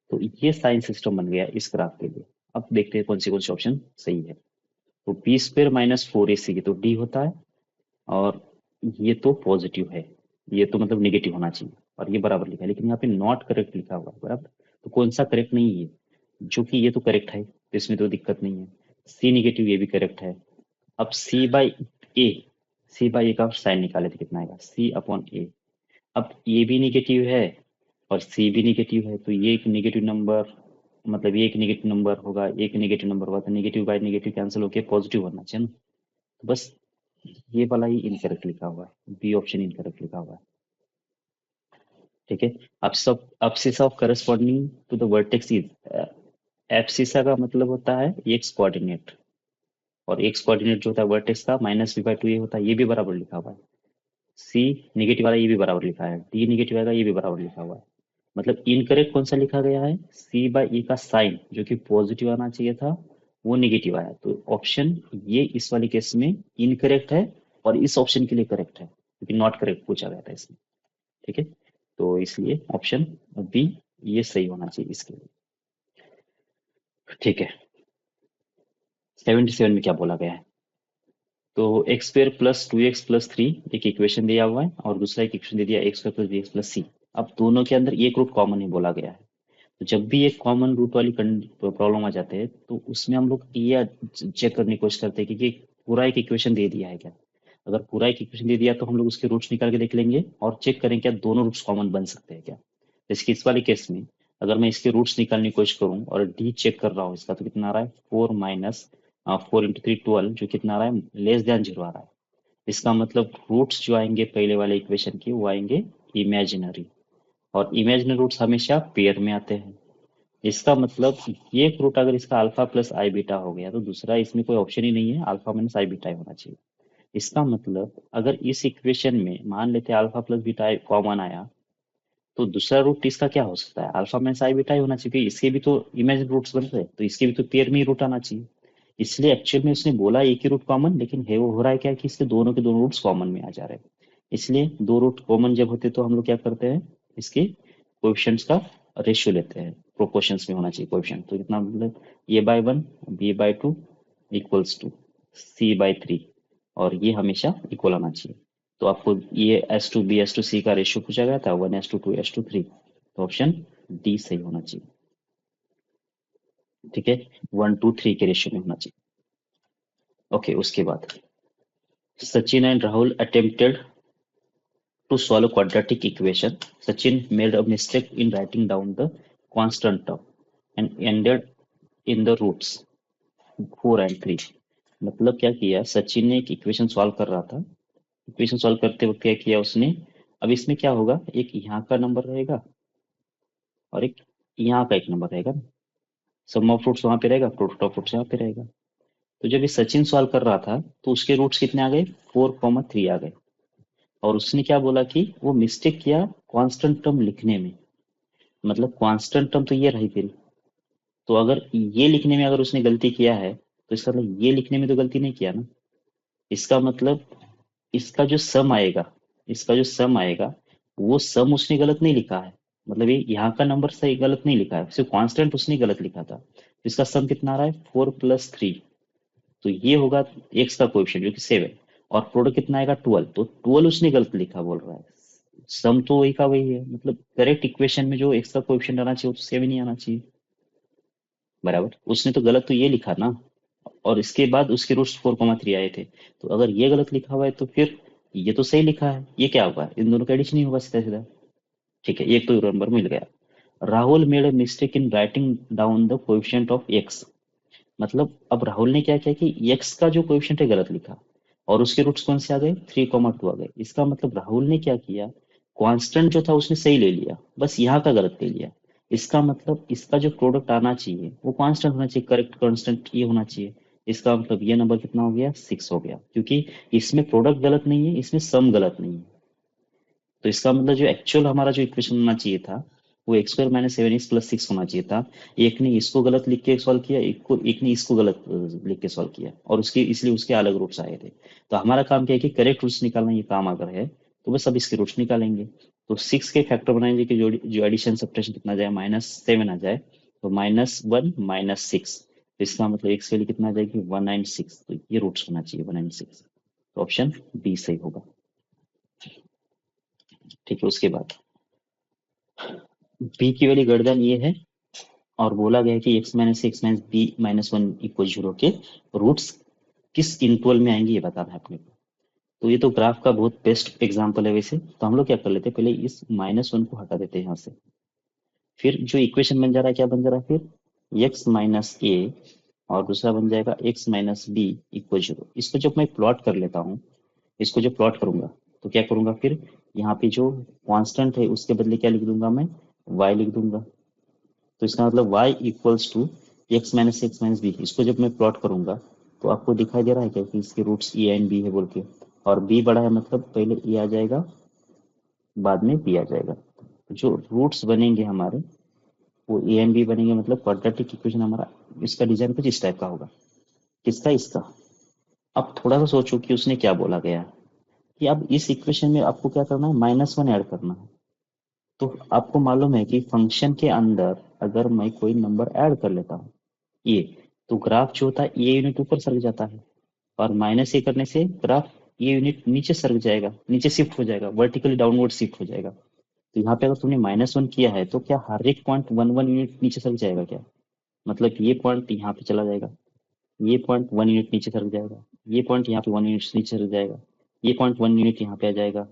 A: तो ये साइन सिस्टम बन गया इस ग्राफ के लिए। अब देखते हैं कौन से ऑप्शन सही है। तो बी स्क्वायर -4ac की तो डी होता है, और ये तो पॉजिटिव है, ये तो मतलब नेगेटिव होना चाहिए, और ये बराबर लिखा है, लेकिन यहाँ पे नॉट करेक्ट लिखा हुआ है बराबर। तो कौन सा करेक्ट नहीं है, जो कि ये तो करेक्ट है, तो इसमें तो दिक्कत नहीं है। सी नेगेटिव ये भी करेक्ट है। अब ए सी बाई ए का साइन निकाले थे, कितना आएगा, C/A। अब ये भी नेगेटिव है और सी भी नेगेटिव है, तो ये एक नेगेटिव नंबर, मतलब ये एक नेगेटिव नंबर होगा, एक नेगेटिव नंबर होगा, तो नेगेटिव बाय नेगेटिव कैंसिल होके पॉजिटिव होना चाहिए ना। तो बस ये वाला ही इनकरेक्ट लिखा हुआ है, बी ऑप्शन इनकरेक्ट लिखा हुआ है। ठीक है, abscissa of corresponding to the vertex is, abscissa का मतलब होता है एक्स कोऑर्डिनेट, और एक्स कोऑर्डिनेट जो होता है वर्टेक्स का -b/2 ये होता है, ये भी बराबर लिखा हुआ है। सी नेगेटिव वाला ये भी बराबर लिखा है, डी नेगेटिव आएगा ये भी बराबर लिखा हुआ है। मतलब इनकरेक्ट कौन सा लिखा गया है, C/E का साइन जो कि पॉजिटिव आना चाहिए था वो नेगेटिव आया, तो ऑप्शन ये इस वाले केस में इनकरेक्ट है, और इस ऑप्शन के लिए करेक्ट है क्योंकि नॉट करेक्ट पूछा गया था इसमें। ठीक है, तो इसलिए ऑप्शन बी ये सही होना चाहिए इसके लिए। ठीक है, 77 में क्या बोला गया है, तो एक्स स्क्वायर +2x + 3 एक इक्वेशन दिया हुआ है, और दूसरा एक इक्वेशन दे दिया x² + bx + c। अब दोनों के अंदर एक रूट कॉमन ही बोला गया है। तो जब भी एक कॉमन रूट वाली प्रॉब्लम आ जाते हैं, तो उसमें हम लोग ये चेक करने की कोशिश करते हैं कि पूरा एक इक्वेशन दे दिया है क्या। अगर पूरा एक इक्वेशन दे दिया तो हम लोग उसके रूट्स निकाल के देख लेंगे और चेक करें क्या दोनों रूट्स कॉमन बन सकते हैं क्या। जैसे कि इस वाले केस में अगर मैं इसके रूट्स निकालने की कोशिश करूं और डी चेक कर रहा हूँ इसका, तो कितना आ रहा है, 4 - 4 × 3 12, जो कितना आ रहा है, << 0 आ रहा है। इसका मतलब रूट्स जो आएंगे पहले वाले इक्वेशन के वो आएंगे इमेजिनरी, और इमेजिनरी रूट्स हमेशा पेयर में आते हैं। इसका मतलब ये एक रूट अगर इसका अल्फा प्लस आई बीटा हो गया तो दूसरा इसमें कोई ऑप्शन ही नहीं है, अल्फा माइनस आई बीटा ही होना चाहिए। इसका मतलब अगर इस इक्वेशन में मान लेते हैं अल्फा प्लस बीटा कॉमन आया, तो दूसरा रूट इसका क्या हो सकता है, अल्फा माइनस आई बीटा ही होना चाहिए, क्योंकि इसके भी तो इमेजिन रूट्स बन रहे हैं, तो इसके भी तो पेयर में ही रूट आना चाहिए। इसलिए एक्चुअल में उसने बोला एक ही रूट कॉमन, लेकिन है वो हो रहा है क्या कि इसके दोनों के दोनों रूट्स कॉमन में आ जा रहे हैं। इसलिए दो रूट कॉमन जब होते तो हम लोग क्या करते हैं, इसके कोएफिशिएंट्स का रेशियो लेते हैं, प्रोपोर्शंस में होना चाहिए कोएफिशिएंट। तो कितना मतलब a/1 b/2 = c/3, और ये हमेशा इक्वल आना चाहिए। तो आपको ये S/B/C का रेशियो पूछा गया था, 1:2 2:3, तो ऑप्शन डी सही होना चाहिए। ठीक है, 1:3 के रेशियो में होना चाहिए। ओके, उसके बाद Sachin and Rahul attempted to solve quadratic equation. Sachin made a mistake in writing down the constant term and ended in the roots 4 and 3। मतलब क्या किया, सचिन ने एक इक्वेशन सॉल्व कर रहा था, इक्वेशन सॉल्व करते वक्त क्या किया उसने, अब इसमें क्या होगा, एक यहाँ का नंबर रहेगा और एक यहाँ का एक नंबर रहेगा। सम ऑफ रूट्स वहां पे रहेगा, प्रोडक्ट ऑफ रूट्स यहाँ पे रहेगा। तो जब ये सचिन सॉल्व कर रहा था तो उसके रूट्स कितने आ गए, 4, 3 आ गए। और उसने क्या बोला कि वो मिस्टेक किया कांस्टेंट टर्म लिखने में। मतलब कांस्टेंट टर्म तो ये रही फिर, तो अगर ये लिखने में अगर उसने गलती किया है तो इसका मतलब ये लिखने में तो गलती नहीं किया ना। इसका मतलब इसका जो सम आएगा, इसका जो सम आएगा, वो सम उसने गलत नहीं लिखा है। मतलब ये यहाँ का नंबर सही गलत नहीं लिखा है, सिर्फ कांस्टेंट उसने गलत लिखा था। तो इसका सम कितना आ रहा है, 4 + 3। तो ये होगा एक्स का कोएफिशिएंट जो कि 7। और प्रोडक्ट कितना आएगा, 12। तो 12 उसने गलत लिखा बोल रहा है। सम तो वही का वही है, मतलब करेक्ट इक्वेशन में जो एक्स का कोएफिशिएंट आना चाहिए वो तो 7 ही आना चाहिए। बराबर, उसने तो गलत तो ये लिखा ना। और इसके बाद उसके रूट्स 4, 3 आए थे। तो अगर ये गलत लिखा हुआ है तो फिर ये तो सही लिखा है, ये क्या होगा, इन दोनों का एडिशन नहीं होगा सीधा सीधा। ठीक है, एक तो नंबर मिल गया। Rahul made a mistake in writing down the coefficient of x. मतलब अब राहुल ने क्या किया कि एक्स का जो कोएफिशिएंट है गलत लिखा, और उसके रूट्स कौन से आ गए, 3, 2 आ गए। इसका मतलब राहुल ने क्या किया, कांस्टेंट जो था उसने सही ले लिया, बस यहाँ का गलत ले लिया। इसका मतलब इसका जो प्रोडक्ट आना चाहिए वो कांस्टेंट होना चाहिए, करेक्ट कांस्टेंट ये होना चाहिए। इसका मतलब ये नंबर कितना हो गया, 6 हो गया, क्योंकि इसमें प्रोडक्ट गलत नहीं है, इसमें सम गलत नहीं है। तो इसका मतलब जो एक्चुअल हमारा जो इक्वेशन होना चाहिए था वो x² - 7x + 6 होना चाहिए था। एक ने इसको गलत लिख के सॉल्व किया, एक ने इसको गलत लिख के सॉल्व किया, और उसके इसलिए उसके अलग रूट्स आए थे। तो हमारा काम क्या है कि करेक्ट रूट्स निकालना, ये काम अगर है तो बस अब इसके रूट्स निकालेंगे। तो 6 के फैक्टर बनाएंगे कि जो एडिशन सब्ट्रैक्शन कितना आ जाए, -7 आ जाए। तो -1 - 6, तो इसका मतलब एक्स वैल्यू कितना आ जाएगी, 196। तो ये रूट्स होना चाहिए 196। तो ऑप्शन बी सही होगा। ठीक है, उसके बाद बी की वैल्यू ग्रेटर देन ये है, और बोला गया है कि x - x - b - 1 = 0 के रूट्स किस इंटरवल में आएंगे ये बताना है अपने को। तो ये तो ग्राफ का बहुत बेस्ट एग्जांपल है वैसे, तो हम लोग क्या कर लेते हैं, पहले इस -1 को हटा देते हैं यहाँ से। फिर जो इक्वेशन बन जा रहा है, क्या बन जा रहा है फिर, x - a, और दूसरा बन जाएगा x - b = 0। इसको जब मैं प्लॉट कर लेता हूँ, इसको जो प्लॉट करूंगा, तो क्या करूंगा फिर, यहाँ पे जो कांस्टेंट है उसके बदले क्या लिख दूंगा मैं, y लिख दूंगा। तो इसका मतलब y = x - इसको जब मैं प्लॉट करूंगा तो आपको दिखाई दे रहा है क्या कि इसके रूट्स ए एंड बी है बोल के। और b बड़ा है, मतलब पहले ए आ जाएगा, बाद में बी आ जाएगा। तो जो रूट्स बनेंगे हमारे वो ए एंड बी बनेंगे, मतलब क्वाड्रेटिक इक्वेशन हमारा इसका डिजाइन कुछ इस टाइप का होगा। किसका, इसका। अब थोड़ा सा सोचो कि उसने क्या बोला गया, कि अब इस इक्वेशन में आपको क्या करना है, -1 ऐड करना है। तो आपको मालूम है कि फंक्शन के अंदर अगर मैं कोई नंबर ऐड कर लेता हूँ ये, तो ग्राफ जो होता है ये यूनिट ऊपर सरक जाता है, और -a करने से ग्राफ ये यूनिट नीचे सरक जाएगा, नीचे शिफ्ट हो जाएगा, वर्टिकली डाउनवर्ड शिफ्ट हो जाएगा। तो यहाँ पे अगर तुमने -1 किया है तो क्या हर एक पॉइंट 1 1 यूनिट नीचे सरक जाएगा क्या, मतलब ये पॉइंट यहाँ पे चला जाएगा, ये पॉइंट 1 यूनिट नीचे सरक जाएगा, ये पॉइंट यहाँ पे 1 यूनिट नीचे सरक जाएगा, ये पॉइंट 1 यूनिट यहाँ पे आ जाएगा,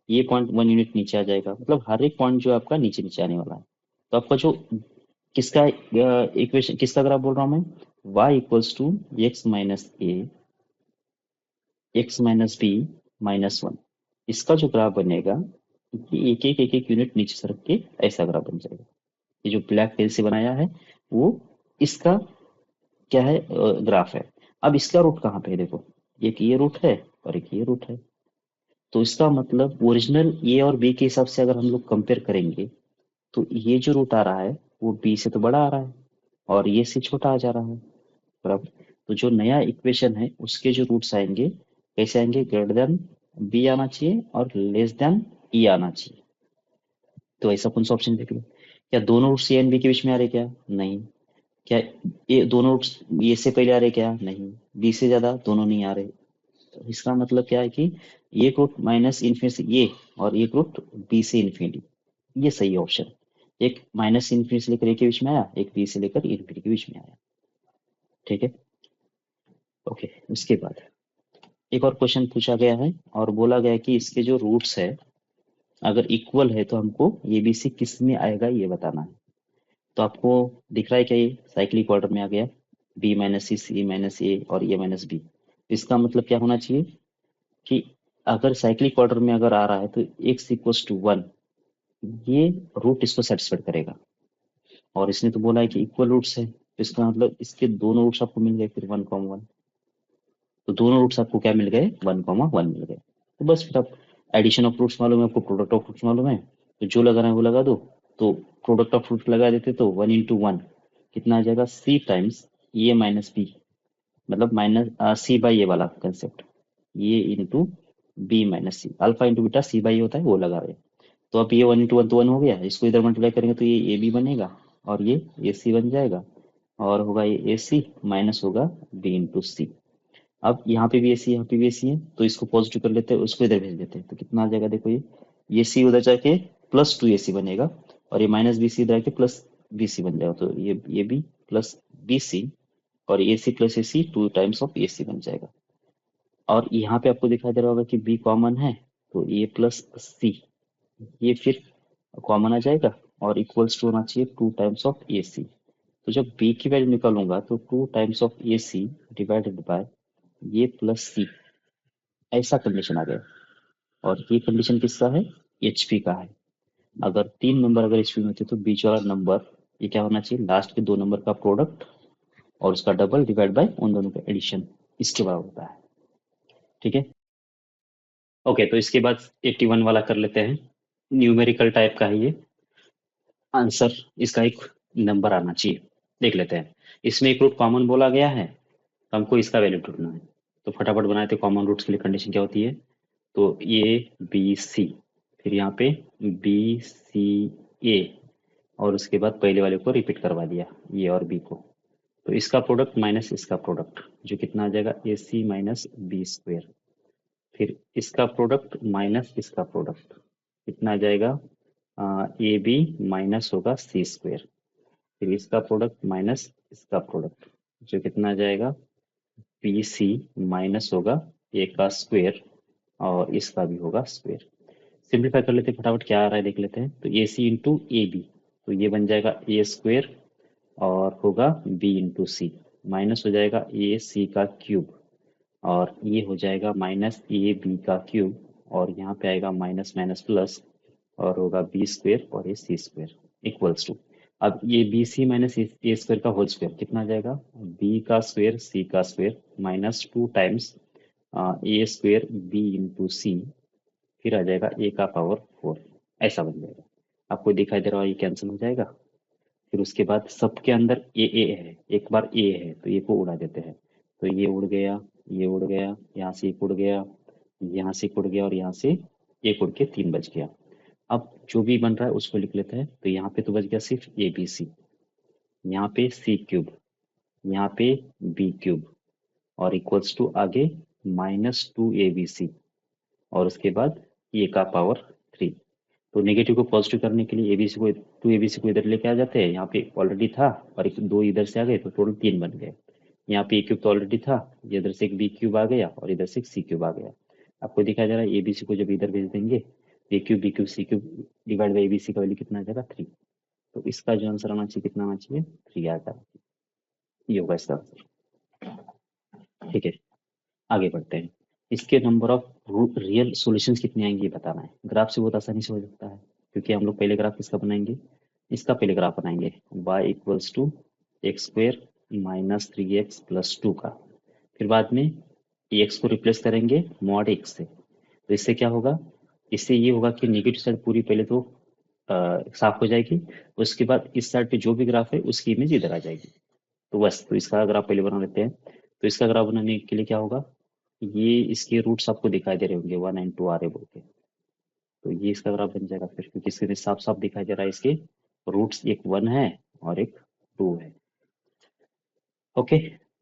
A: ये पॉइंट 1 यूनिट नीचे आ जाएगा, मतलब हर एक पॉइंट जो है आपका नीचे नीचे आने वाला है। तो आपका जो किसका इक्वेशन, किसका ग्राफ बोल रहा हूँ मैं, y = x - a x - b - 1। इसका जो ग्राफ बनेगा, ये एक एक यूनिट नीचे सरक के ऐसा ग्राफ बन जाएगा। ये जो ब्लैक पेन से बनाया है वो इसका क्या है, ग्राफ है। अब इसका रूट कहाँ पे है, देखो, एक ये रूट है और एक ये रूट है। तो इसका मतलब ओरिजिनल ए और बी के हिसाब से अगर हम लोग कंपेयर करेंगे, तो ये जो रूट आ रहा है वो बी से तो बड़ा आ रहा है, और ये से छोटा आ जा रहा है। बराबर। तो जो नया इक्वेशन है उसके जो रूट्स आएंगे, कैसे आएंगे, ग्रेटर देन बी आना चाहिए और लेस देन ई आना चाहिए। तो ऐसा कौन सा ऑप्शन देख लो, क्या दोनों रूट्स ए एंड बी के बीच में आ रहे क्या, नहीं। क्या ये दोनों रूट्स ए से पहले आ रहे क्या, नहीं। बी से ज्यादा दोनों नहीं आ रहे। तो इसका मतलब क्या है कि एक रूट -इन्फिनिटी से ये, और एक रूट बी से इन्फिनिटी, ये सही ऑप्शन। एक -इन्फिनिटी से लेकर ए के बीच में आया, एक बी से लेकर इन्फिनिटी के बीच में आया। ठीक है, ओके। उसके बाद एक और क्वेश्चन पूछा गया है, और बोला गया है कि इसके जो रूट्स है अगर इक्वल है तो हमको ए बी सी किस में आएगा ये बताना है। तो आपको दिख रहा है क्या, ये साइक्लिक ऑर्डर में आ गया, b - c, c - a और a - b। इसका मतलब क्या होना चाहिए कि अगर साइक्लिक ऑर्डर में अगर आ रहा है तो x = 1, ये रूट इसको सेटिस्फाइड करेगा। और इसने तो बोला है कि इक्वल रूट्स है, तो इसका मतलब इसके दोनों रूट्स आपको मिल गए फिर 1, 1। तो दोनों रूट्स आपको क्या मिल गए, 1, 1 मिल गए। तो बस फिर आप एडिशन ऑफ फ्रूट्स मालूम है आपको, प्रोडक्ट ऑफ फ्रूट्स मालूम है, तो जो लगाना है वो लगा दो। तो प्रोडक्ट ऑफ फ्रूट लगा देते तो 1 into 1 कितना आ जाएगा, c times a minus b, मतलब माइनस सी बाई ए वाला कंसेप्ट, ये into b minus c, alpha into beta c by होता है वो लगा रहे हैं। तो अब ये 1 into 1 तो 1 हो गया, इसको इधर मल्टीप्लाई करेंगे तो ये ए बी बनेगा और ये ए सी बन जाएगा, और होगा ये ए सी माइनस होगा बी इंटू सी। अब यहाँ पे भी ए सी, यहाँ पे भी ए सी है, तो इसको पॉजिटिव कर लेते हैं, उसको इधर भेज देते हैं, तो कितना आ जाएगा देखो, ये सी उधर जाके प्लस टू ए सी बनेगा, और ये माइनस बी सी इधर आके प्लस बी सी बन जाएगा, तो ये बी प्लस बी सी, और A C plus A C 2 times of A C बन जाएगा। और यहाँ पे आपको दिखाई दे रहा होगा कि बी कॉमन है, तो ए प्लस सी ये फिर कॉमन आ जाएगा, और इक्वल्स टू होना चाहिए 2 टाइम्स ऑफ ए सी। तो जब बी की वैल्यू निकालूंगा तो 2 times of A c divided by ये प्लस सी, ऐसा कंडीशन आ गया। और ये कंडीशन किसका है, एचपी का है। अगर 3 नंबर अगर एचपी में होते तो बीच वाला नंबर ये क्या होना चाहिए, लास्ट के 2 नंबर का प्रोडक्ट और उसका डबल डिवाइड बाय उन दोनों का एडिशन, इसके बराबर होता है। ठीक है। ओके, तो इसके बाद 81 वाला कर लेते हैं। न्यूमेरिकल टाइप का है ये आंसर, इसका एक नंबर आना चाहिए, देख लेते हैं। इसमें एक रूट कॉमन बोला गया है, तो हमको इसका वैल्यू ढूंढना है। तो फटाफट बनाए थे, कॉमन रूट्स के लिए कंडीशन क्या होती है, तो ए बी सी, फिर यहाँ पे बी सी ए, और उसके बाद पहले वाले को रिपीट करवा दिया, ए और बी को। तो इसका प्रोडक्ट माइनस इसका प्रोडक्ट, जो कितना आ जाएगा, ए सी माइनस बी स्क्वेयर। फिर इसका प्रोडक्ट माइनस इसका प्रोडक्ट कितना आ जाएगा, ए बी माइनस होगा सी स्क्वेयर। फिर इसका प्रोडक्ट माइनस इसका प्रोडक्ट, जो कितना आ जाएगा, पी सी माइनस होगा ए का स्क्वेयर, और इसका भी होगा स्क्वेयर। सिंप्लीफाई कर लेते हैं फटाफट, क्या आ रहा है देख लेते हैं। तो ए सी इंटू ए बी, तो ये बन जाएगा ए स्क्वेयर, और होगा बी इंटू सी, माइनस हो जाएगा ए सी का क्यूब, और ये हो जाएगा माइनस ए बी का क्यूब, और यहाँ पे आएगा माइनस माइनस प्लस, और होगा बी स्क्वेयर और ये सी स्क्वेयर इक्वल्स टू। अब ये b c minus a square का होल स्क्वेयर कितना आ जाएगा, बी का स्क्वेयर सी का square minus 2 times a square b into c, फिर आ जाएगा ए का पावर 4, ऐसा बन जाएगा। आपको दिखाई दे रहा है ये कैंसिल हो जाएगा। फिर उसके बाद सबके अंदर ए है, एक बार ए है तो ए को उड़ा देते हैं, तो ये उड़ गया, ये उड़ गया, यहाँ से एक उड़ गया, यहाँ से एक उड़ गया, और यहाँ से एक उड़ के 3 बच गया। अब जो भी बन रहा है उसको लिख लेते हैं। तो यहाँ पे तो बच गया सिर्फ ए बी सी, यहाँ पे सी क्यूब, यहाँ पे बी क्यूब, और इक्वल्स टू आगे -2 ABC, और उसके बाद ए का पावर 3। तो नेगेटिव को पॉजिटिव करने के लिए एबीसी को 2 ABC को इधर लेके आ जाते हैं, यहाँ पे ऑलरेडी था, और एक 2 इधर से आ गए तो टोटल 3 बन गए। यहाँ पे ए क्यूब तो ऑलरेडी था, ये इधर से एक बी क्यूब आ गया, और इधर से एक सी क्यूब आ गया। आपको दिखाया जा रहा है एबीसी को जब इधर भेज देंगे, A cube B cube C cube divide by ABC का वैल्यू कितना आ जाएगा, 3। तो इसका जो आंसर आना चाहिए कितना आना चाहिए, 3 आ जाएगा, ये होगा इसका आंसर। ठीक है, आगे बढ़ते हैं। इसके नंबर ऑफ रियल सॉल्यूशंस कितने आएंगे ये बताना है। ग्राफ से बहुत आसानी से हो सकता है, क्योंकि हम लोग पहले ग्राफ किसका बनाएंगे, इसका पहले ग्राफ बनाएंगे, y equals to x square -3x+2 का। फिर बाद में एक्स को रिप्लेस करेंगे मॉड एक्स से, तो इससे क्या होगा, इससे ये होगा कि नेगेटिव साइड पूरी पहले तो साफ हो जाएगी, उसके बाद इस साइड पे जो भी ग्राफ है उसकी इमेज इधर आ जाएगी। तो बस, तो इसका ग्राफ पहले बना लेते हैं। तो इसका ग्राफ बनाने के लिए क्या होगा, ये इसके रूट्स आपको दिखाई दे रहे होंगे 1 and 2 आ रहे बोल के, तो ये इसका ग्राफ बन जाएगा फिर, क्योंकि इसके साफ साफ दिखाई दे रहा है इसके रूट्स, एक 1 है और एक 2 है। ओके,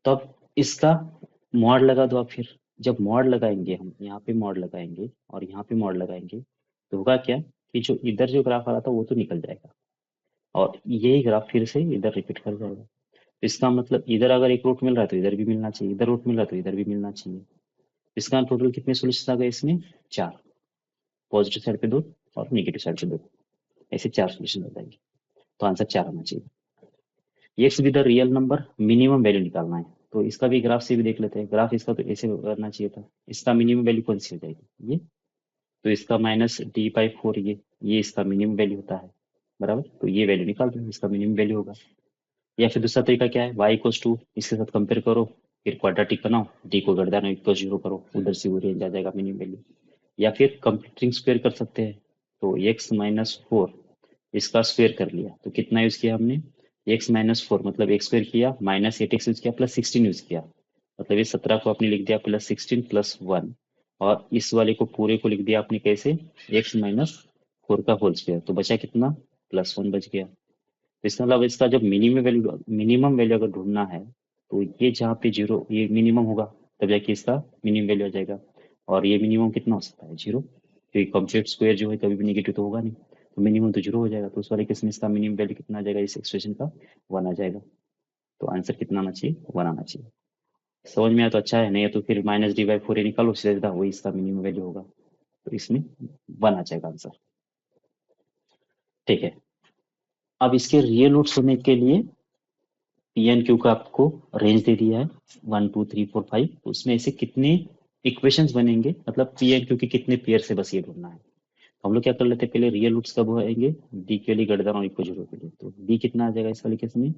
A: तो अब इसका मॉड लगा दो आप। फिर जब मॉड लगाएंगे, हम यहाँ पे मॉड लगाएंगे और यहाँ पे मॉड लगाएंगे, तो होगा क्या कि जो इधर जो ग्राफ आ रहा था वो तो निकल जाएगा, और यही ग्राफ फिर से इधर रिपीट कर जाएगा। तो इसका मतलब इधर अगर एक रूट मिल रहा है तो इधर भी मिलना चाहिए, इधर रूट मिल रहा है तो इधर भी मिलना चाहिए। इसका टोटल कितने सोल्यूशन आ गए इसमें, 4, पॉजिटिव साइड पे 2 और नेगेटिव साइड पे 2, ऐसे 4 सोल्यूशन हो जाएंगे। तो आंसर 4 आना चाहिए। X with the real number minimum value निकालना है, तो इसका भी ग्राफ से भी देख लेते हैं। ग्राफ इसका तो ऐसे करना चाहिए था, इसका मिनिमम वैल्यू कौन सी हो जाएगी, ये। तो इसका -d/4, ये इसका मिनिमम वैल्यू होता है, बराबर। तो ये वैल्यू निकाल दो, इसका मिनिमम वैल्यू होगा। या फिर दूसरा तरीका क्या है, y इक्वल्स टू इसके साथ कंपेयर करो, फिर क्वाड्रेटिक बनाओ, d को ग्रेटर देन इक्वल 0 करो, उधर से वो रेंज आ जाएगा मिनिमम वैल्यू। या फिर कंप्लीट रिंग स्क्वायर कर सकते हैं। तो x-4 इसका स्क्वायर कर लिया तो कितना यूज किया हमने, x-4 मतलब x स्क्वायर किया माइनस 8x यूज किया प्लस 16 यूज किया, मतलब ये 17 को आपने लिख दिया प्लस 16 प्लस 1, और इस वाले को पूरे को लिख दिया आपने कैसे, x-4 का होल स्क्वायर, तो बचा कितना, +1 बच गया। तो इसका मतलब इसका जब मिनिमम वैल्यू अगर ढूंढना है तो ये जहाँ पे जीरो ये मिनिमम होगा, तब जाके इसका मिनिमम वैल्यू आ जाएगा। और ये मिनिमम कितना हो सकता है, जीरो, क्योंकि कंप्लीट स्क्वायर जो है कभी भी निगेटिव तो होगा नहीं, तो मिनिमम तो जीरो हो जाएगा, तो उस वाले केस में इसका मिनिमम वैल्यू कितना आ जाएगा, इस एक्सप्रेशन का 1 आ जाएगा। तो आंसर कितना आना चाहिए, 1 आना चाहिए। समझ में आया तो अच्छा है, नहीं है तो फिर -d/4 ये निकालो सीधा, वही इसका मिनिमम वैल्यू होगा, तो इसमें 1 आ जाएगा आंसर। ठीक है, अब इसके रियल रूट्स होने के लिए पी एन क्यू का आपको रेंज दे दिया है 1 2 3 4 5, तो उसमें ऐसे कितने इक्वेशंस बनेंगे, मतलब पी एन क्यू के कितने पेयर से बस ये ढूंढना है। तो हम लोग क्या कर लेते हैं, पहले रियल रूट्स कब आएंगे, डी के लिए ग्रेटर और इक्वल जीरो के लिए, तो डी कितना आ जाएगा इस वाले केस में,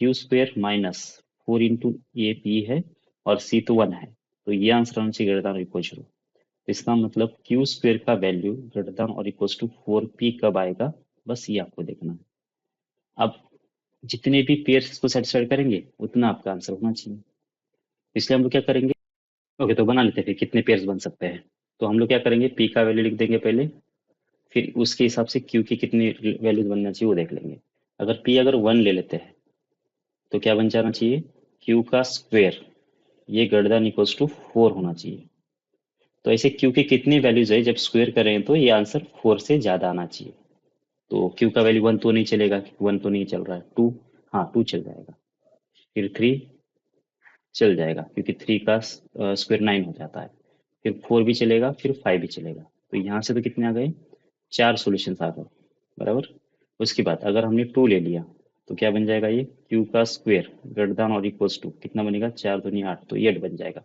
A: क्यू स्क्वायर माइनस 4 ये पी है और सी तो 1 है, तो ये आंसर आना चाहिए ग्रेटर और इक्वल जीरो। तो इसका मतलब क्यू स्क्वायर का वैल्यू ग्रेटर और इक्वल टू 4p कब आएगा, बस ये आपको देखना है। अब जितने भी पेयर्स इसको सेटिस्फाई करेंगे उतना आपका आंसर होना चाहिए, इसलिए हम लोग क्या करेंगे, ओके तो बना लेते हैं फिर कितने पेयर्स बन सकते हैं। तो हम लोग क्या करेंगे, पी का वैल्यू लिख देंगे पहले, फिर उसके हिसाब से क्यू की कितनी वैल्यूज बनना चाहिए वो देख लेंगे। अगर पी अगर 1 ले लेते हैं तो क्या बन जाना चाहिए, क्यू का स्क्वायर ये ग्रेटर देन इक्वल्स टू 4 होना चाहिए। तो ऐसे क्यू की कितनी वैल्यूज है जब स्क्वायर करें तो ये आंसर 4 से ज्यादा आना चाहिए। तो क्यू का वैल्यू 1 तो नहीं चलेगा, 1 तो नहीं चल रहा है, 2, हाँ 2 चल जाएगा, फिर 3 चल जाएगा क्योंकि 3 का स्क्वायर 9 हो जाता है, फिर 4 भी चलेगा, फिर 5 भी चलेगा। तो यहाँ से तो कितने आ गए, 4 सॉल्यूशंस आ गए, बराबर। उसके बाद अगर हमने 2 ले लिया तो क्या बन जाएगा, ये क्यू का स्क्वायर ग्रेटर देन और इक्वल्स टू कितना बनेगा, 4 दूनी 8, तो 8 बन जाएगा।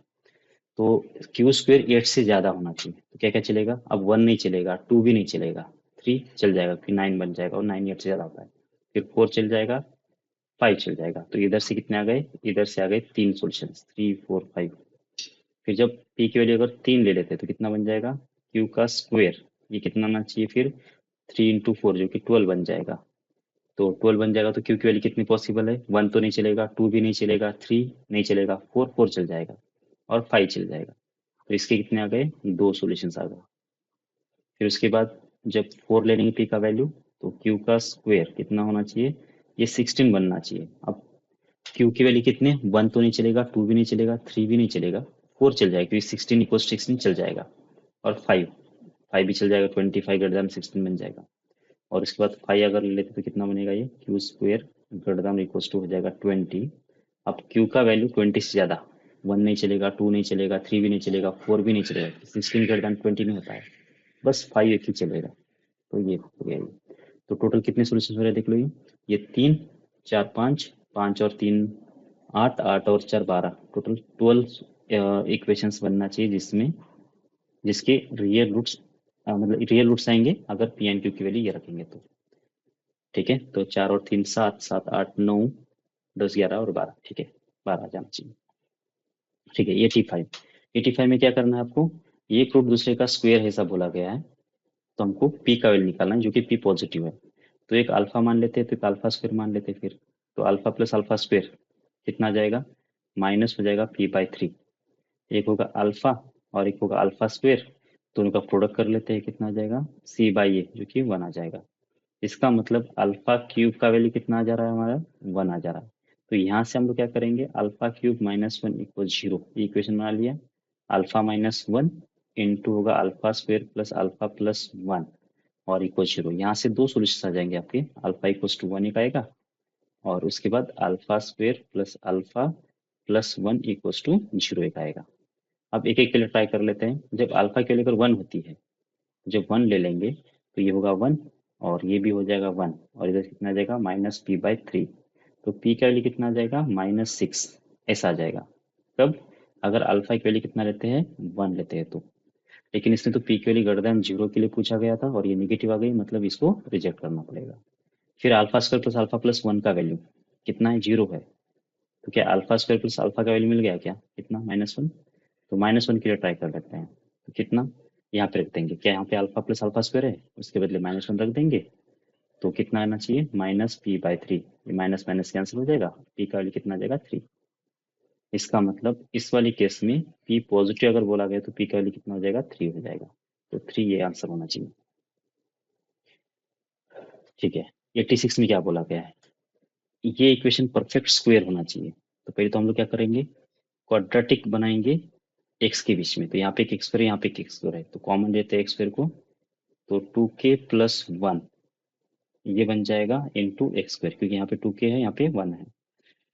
A: तो क्यू स्क्वायर 8 से ज्यादा होना चाहिए, तो क्या क्या चलेगा, अब 1 नहीं चलेगा, 2 भी नहीं चलेगा, 3 चल जाएगा, फिर 9 बन जाएगा, और 9 8 से ज्यादा होता है, फिर 4 चल जाएगा, 5 चल जाएगा। तो इधर से कितने आ गए, इधर से आ गए 3 सॉल्यूशन, 3 4 5। फिर जब पी की वैल्यू अगर 3 ले लेते हैं तो कितना बन जाएगा, क्यू का स्क्वायर ये कितना आना चाहिए फिर, 3 × 4 जो कि 12 बन जाएगा। तो 12 बन जाएगा तो क्यू की वैल्यू कितनी पॉसिबल है, 1 तो नहीं चलेगा, 2 भी नहीं चलेगा, 3 नहीं चलेगा, 4 चल जाएगा, और 5 चल जाएगा। तो इसके कितने आ गए, 2 सॉल्यूशंस आ गए। फिर उसके बाद जब 4 ले लेंगे पी का वैल्यू, तो क्यू का स्क्वायर कितना होना चाहिए, ये 16 बनना चाहिए। अब क्यू की वैल्यू कितने, 1 तो नहीं चलेगा, 2 भी नहीं चलेगा, 3 भी नहीं चलेगा, 4 चल जाएगा क्योंकि 16 इक्वल 16 चल जाएगा, और 5 5 भी चल जाएगा, 25 ग्रेटर देन 16 बन जाएगा। और उसके बाद 5 अगर ले लेते तो कितना बनेगा, ये q square greater than equal to हो जाएगा 20। अब क्यू का वैल्यू 20 से ज़्यादा, 1 नहीं चलेगा, 2 नहीं चलेगा, 3 भी नहीं चलेगा, 4 भी नहीं चलेगा, 16 ग्रेटर देन 20 नहीं होता है, बस 5 एक ही चलेगा। तो ये हो गया ये। तो टोटल कितने सोल्यूशन हो रहे हैं देख लो, ये 3 4 5, 5 और 3 8, 8 और 4 12, टोटल 12 इक्वेशंस बनना चाहिए जिसमें जिसके रियल रूट्स मतलब रियल रूट्स आएंगे अगर पी एन क्यू की वैल्यू ये रखेंगे तो। ठीक है, तो 4 और 3 7, 7 8 9 10 11 और 12, ठीक है 12 आ जाना चाहिए। ठीक है, 85 में क्या करना है आपको, एक रूट दूसरे का स्क्वायर है ऐसा बोला गया है, तो हमको पी का वैल्यू निकालना है जो कि पी पॉजिटिव है। तो एक अल्फा मान लेते हैं, तो एक अल्फा स्क्वायर मान लेते हैं फिर। तो अल्फा प्लस अल्फा स्क्वायर कितना आ जाएगा, माइनस हो जाएगा p/3। एक होगा अल्फा और एक होगा अल्फा स्क्वायर, दोनों का प्रोडक्ट कर लेते हैं, कितना आ जाएगा c/a जो कि 1 आ जाएगा। इसका मतलब अल्फा क्यूब का वैल्यू कितना आ जा रहा है हमारा, 1 आ जा रहा है। तो यहाँ से हम लोग क्या करेंगे, अल्फा क्यूब -1 इक्वल 0, ये इक्वेशन बना लिया। अल्फा -1 इंटू होगा alpha square plus alpha plus 1 और इक्वल 0। यहाँ से दो सोल्यूशन आ जाएंगे आपके, अल्फा इक्वल टू 1 एक आएगा, और उसके बाद alpha square plus alpha plus 1 equal to 0 एक आएगा। अब एक एक के लिए ट्राई कर लेते हैं। जब अल्फा के लिए अगर 1 होती है, जब 1 ले लेंगे तो ये होगा 1, और ये भी हो जाएगा 1, और इधर कितना आ जाएगा -p/3। तो p का वैल्यू कितना आ जाएगा -6, ऐसा आ जाएगा। तब अगर अल्फा की वैल्यू कितना लेते हैं, 1 लेते हैं तो। लेकिन इसने तो p की वैल्यू ग्रेटर देन 0 के लिए पूछा गया था और ये निगेटिव आ गई, मतलब इसको रिजेक्ट करना पड़ेगा। फिर alpha square plus alpha plus 1 का वैल्यू कितना है, 0 है। तो क्या अल्फा स्क्वायर प्लस अल्फा का वैल्यू मिल गया क्या, कितना -1। तो -1 के लिए ट्राई कर लेते हैं, तो कितना, यहाँ पे रख देंगे। क्या यहाँ पे अल्फा प्लस अल्फा स्क्वायर है, उसके बदले -1 रख देंगे। तो कितना आना चाहिए, -p/3। ये माइनस माइनस कैंसिल हो जाएगा, p का वैल्यू कितना आ जाएगा 3। इसका मतलब इस वाली केस में p पॉजिटिव अगर बोला गया तो p का वैल्यू कितना हो जाएगा, 3 हो जाएगा। तो 3 ये आंसर होना चाहिए। ठीक है। 86 में क्या बोला गया है, ये इक्वेशन परफेक्ट स्क्वायर होना चाहिए। तो पहले तो हम लोग क्या करेंगे, क्वाड्रेटिक बनाएंगे एक्स के बीच में। तो यहाँ पे एक एक्स स्क्वायर है, यहाँ पे एक एक्स स्क्वायर है, तो कॉमन लेते हैं एक्स स्क्वायर को। तो 2k+1 ये बन जाएगा इंटू एक्स स्क्वायर, क्योंकि यहाँ पे 2k है, यहाँ पे 1 है।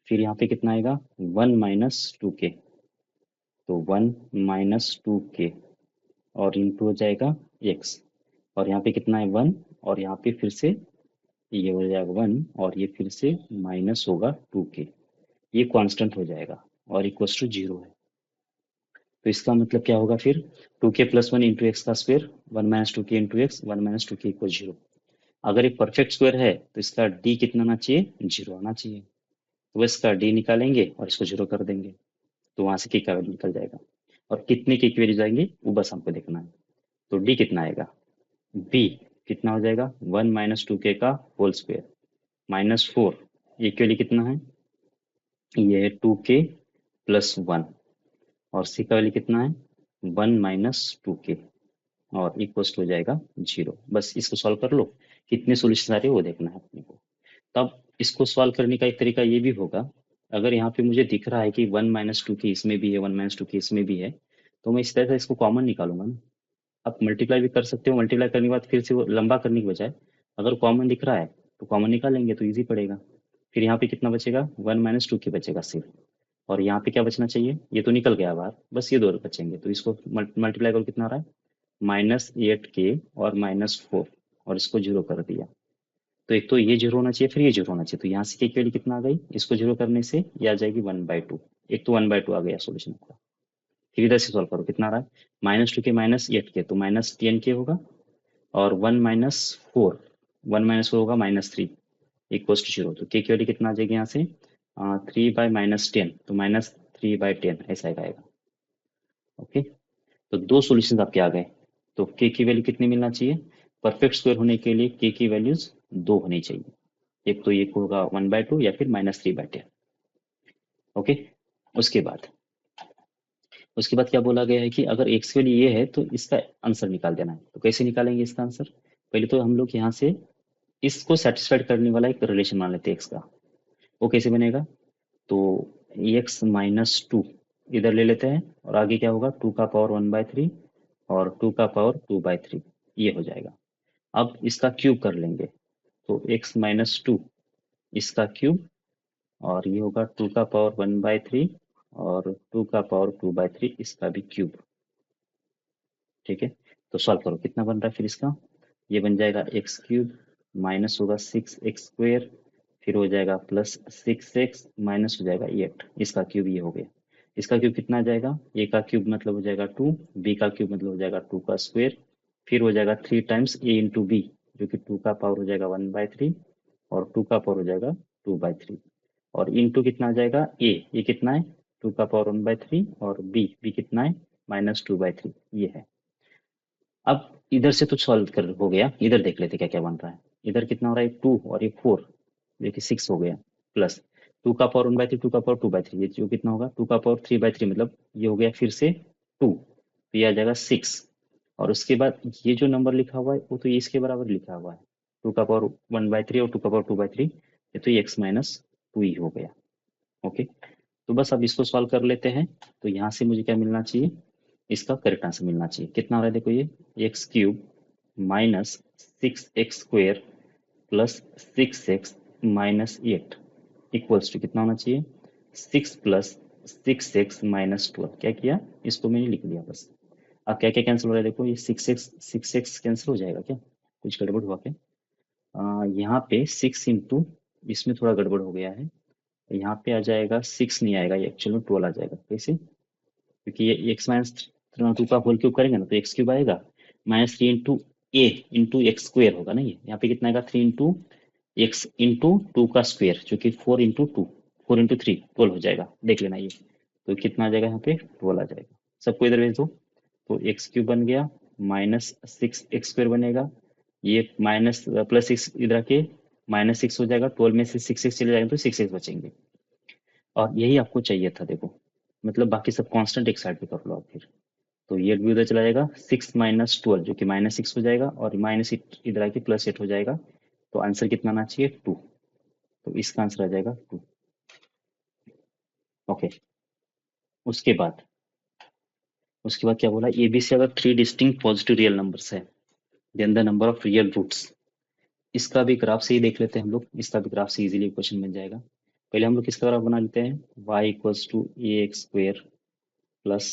A: फिर यहाँ पे कितना आएगा, 1 - 2k। तो 1 - 2k और इंटू हो जाएगा एक्स। और यहाँ पे कितना है, 1। और यहाँ पे फिर से ये हो जाएगा 1, और ये फिर से माइनस होगा 2k। ये कांस्टेंट हो जाएगा और इक्वल्स टू 0 है। तो इसका मतलब क्या होगा फिर, 2k+1 इंटू एक्स का square, 1 - 2k into x, 1 - 2k equal 0। अगर ये परफेक्ट स्क्वायर है तो इसका डी कितना आना चाहिए, 0 आना चाहिए। तो इसका डी निकालेंगे और इसको 0 कर देंगे, तो वहां से के का वैल्यू निकल जाएगा। और कितने के इक्वेशन जाएंगे वो बस हमको देखना है। तो डी कितना आएगा, बी कितना हो जाएगा, 1 - 2k का होल स्क्वायर -4। ये के लिए कितना है, ये है 2k+1। और सी का वैल्यू कितना है, 1 - 2k और इक्वल्स हो जाएगा 0। बस इसको सॉल्व कर लो, कितने सोल्यूशन आ रहे हैं वो देखना है अपने को। तब इसको सॉल्व करने का एक तरीका ये भी होगा, अगर यहाँ पे मुझे दिख रहा है कि 1 - 2k इसमें भी है, 1 - 2k इसमें भी है, तो मैं इस तरह से इसको कॉमन निकालूंगा ना। आप मल्टीप्लाई भी कर सकते हो, मल्टीप्लाई करने के बाद फिर से वो लंबा करने के बजाय अगर कॉमन दिख रहा है तो कॉमन निकालेंगे तो इजी पड़ेगा। फिर यहाँ पे कितना बचेगा, 1 - 2k बचेगा सिर्फ। और यहाँ पे क्या बचना चाहिए, ये तो निकल गया बाहर, बस ये दो बचेंगे। तो इसको मल्टीप्लाई करो, कितना आ रहा है, -8k और -4, और इसको 0 कर दिया। तो एक तो ये 0 होना चाहिए, फिर ये 0 होना चाहिए। तो यहाँ से के की वैल्यू कितना आ गई, इसको 0 करने से ये आ जाएगी 1/2। एक तो 1/2 आ गया सोल्यूशन का। फिर इधर से सॉल्व करो, कितना आ रहा है, -2k -8k, तो -10k होगा। और 1 - 4, 1 - 4 होगा -3 इक्वल्स टू 0। तो के की वैल्यू कितना आ जाएगी यहाँ से, 3/-10, तो -3/10 ऐसा आएगा। ओके। तो दो सॉल्यूशंस आपके आ गए। तो के की वैल्यू कितनी मिलना चाहिए, परफेक्ट स्क्वायर होने के लिए के की वैल्यूज 2 होनी चाहिए। एक तो ये होगा 1/2 या फिर -3/10। ओके। उसके बाद उसके बाद क्या बोला गया है कि अगर एक्स के लिए ये है तो इसका आंसर निकाल देना है। तो कैसे निकालेंगे इसका आंसर, पहले तो हम लोग यहाँ से इसको सेटिस्फाइड करने वाला एक रिलेशन मान लेते हैं एक्स का। वो कैसे बनेगा, तो x - 2 इधर ले लेते हैं, और आगे क्या होगा, 2 का पावर 1/3 और 2 का पावर 2/3, ये हो जाएगा। अब इसका क्यूब कर लेंगे, तो x - 2 इसका क्यूब, और ये होगा 2 का पावर 1/3 और 2 का पावर 2/3 इसका भी क्यूब। ठीक है। तो सॉल्व करो, कितना बन रहा है फिर इसका, ये बन जाएगा x³ माइनस होगा 6x², फिर हो जाएगा +6x माइनस हो जाएगा 8, इसका क्यूब ये हो गया। इसका क्यूब कितना आ जाएगा, a का क्यूब मतलब हो जाएगा 2, b का क्यूब मतलब हो जाएगा 2 का स्क्वायर, फिर हो जाएगा 3 टाइम्स a इंटू बी, जो कि 2 का पावर हो जाएगा 1/3 और 2 का पावर हो जाएगा 2/3, और इंटू कितना आ जाएगा a, ये कितना है 2 का पावर 1/3 और b कितना है -2/3, ये है। अब इधर से तो सॉल्व कर हो गया, इधर देख लेते क्या क्या बन रहा है। इधर कितना हो रहा है, 2 और ये 4, जो कि 6 हो गया, प्लस 2 का पावर 1/3, 2 का पावर 2/3, ये जो कितना होगा 2 का पावर 3/3, मतलब ये हो गया फिर से 2, तो ये आ जाएगा 6। और उसके बाद ये जो नंबर लिखा हुआ है वो तो ये इसके बराबर लिखा हुआ है, 2 का पावर 1/3 और 2 का पावर 2/3, ये तो ये x - 2 ही हो गया। ओके। तो बस अब इसको सॉल्व कर लेते हैं। तो यहाँ से मुझे क्या मिलना चाहिए, इसका करेक्ट आंसर मिलना चाहिए। कितना हो रहा है देखो, ये x³ -6x² +6x -8 equals to कितना होना चाहिए, 6 + 6x - 12। क्या किया, इसको मैंने लिख दिया बस। अब क्या क्या कैंसिल हो रहा है देखो, ये 6x कैंसिल हो जाएगा क्या, कुछ गड़बड़ हुआ क्या, यहाँ पे 6 इंटू, इसमें थोड़ा गड़बड़ हो गया है, यहाँ पे आ जाएगा 6 नहीं आएगा, ये एक्चुअल में 12 आ जाएगा। कैसे, क्योंकि ये x - 2 का होल क्यूब करेंगे ना तो x³ आएगा, -3 into a into x square होगा ना, ये यहाँ पे कितना आएगा 3 इंटू एक्स इंटू 2 का स्क्वेयर, जो कि 4 इंटू 2, 4 इंटू 3 12 हो जाएगा, देख लेना ये। तो कितना आ जाएगा यहाँ पे 12 आ जाएगा। सबको इधर भेज दो, तो x³ बन गया -6x² बनेगा। ये माइनस प्लस सिक्स इधर आके -6 हो जाएगा। 12 में से 6 चले जाएंगे तो 6 बचेंगे। और यही आपको चाहिए था देखो, मतलब बाकी सब कांस्टेंट एक साइड पे कर लो आप फिर। तो ये भी उधर चला जाएगा, 6 - 12 जो कि -6 हो जाएगा, और माइनस इधर आके +8 हो जाएगा। तो आंसर कितना आना चाहिए, 2। तो इसका आंसर आ जाएगा 2। ओके। उसके बाद उसके बाद क्या बोला, ए बी से अगर 3 डिस्टिंक्ट पॉजिटिव रियल नंबर्स है, then the number of real roots. इसका भी ग्राफ से ही देख लेते हैं हम लोग, इसका भी ग्राफ से इजीली क्वेश्चन बन जाएगा। पहले हम लोग किसका ग्राफ बना लेते हैं, y equals to A x square plus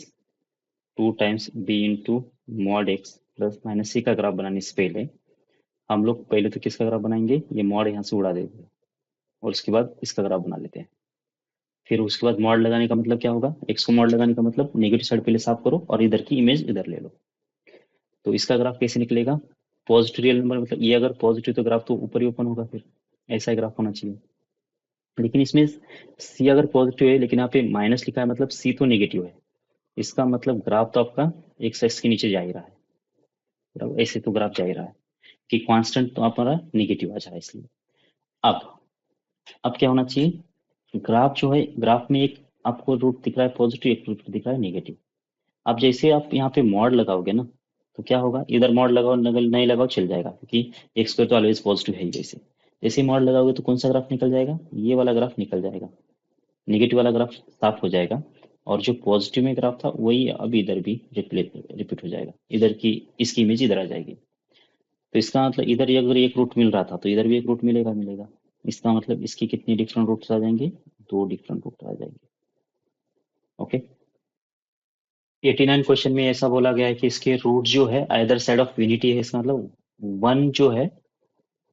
A: 2 times B into mod X plus minus C का ग्राफ बनाने से पहले हम लोग पहले तो किसका ग्राफ बनाएंगे, ये मॉड यहाँ से उड़ा देंगे, और उसके बाद इसका ग्राफ बना लेते हैं। फिर उसके बाद मॉड लगाने का मतलब क्या होगा, एक्स को मॉड लगाने का मतलब नेगेटिव साइड पहले साफ करो और इधर की इमेज इधर ले लो। तो इसका ग्राफ कैसे निकलेगा, पॉजिटिव रियल नंबर मतलब ये अगर पॉजिटिव तो ग्राफ तो ऊपर ही ओपन होगा, फिर ऐसा ही ग्राफ होना चाहिए। लेकिन इसमें सी अगर पॉजिटिव है लेकिन यहाँ पे माइनस लिखा है, मतलब सी तो नेगेटिव है, इसका मतलब ग्राफ तो आपका एक एक्स के नीचे जा ही रहा है, बराबर ऐसे तो ग्राफ जा ही रहा है कि कांस्टेंट तो हमारा नेगेटिव आ जा रहा है इसलिए। अब अब क्या होना चाहिए, ग्राफ जो है, ग्राफ में एक आपको रूट दिख रहा है पॉजिटिव, एक रूट दिख रहा है नेगेटिव। अब जैसे आप यहाँ पे मॉड लगाओगे ना, तो क्या होगा, इधर मॉड लगाओ नहीं लगाओ चल जाएगा, क्योंकि एक्स स्क्वायर तो ऑलवेज पॉजिटिव है ही। वैसे जैसे ही मॉड लगाओगे तो कौन सा ग्राफ निकल जाएगा, ये वाला ग्राफ निकल जाएगा, नेगेटिव वाला ग्राफ साफ हो जाएगा। और जो पॉजिटिव में ग्राफ था वही अब इधर भी रिपीट हो जाएगा, इधर की इसकी इमेज इधर आ जाएगी। तो इसका मतलब इधर अगर एक रूट मिल रहा था तो इधर भी एक रूट मिलेगा। इसका मतलब इसकी कितनी डिफरेंट रूट्स आ जाएंगे, 2 डिफरेंट रूट आ जाएंगे। ओके। 89 क्वेश्चन में ऐसा बोला गया है कि इसके रूट जो है आइदर साइड ऑफ यूनिटी है, इसका मतलब वन जो है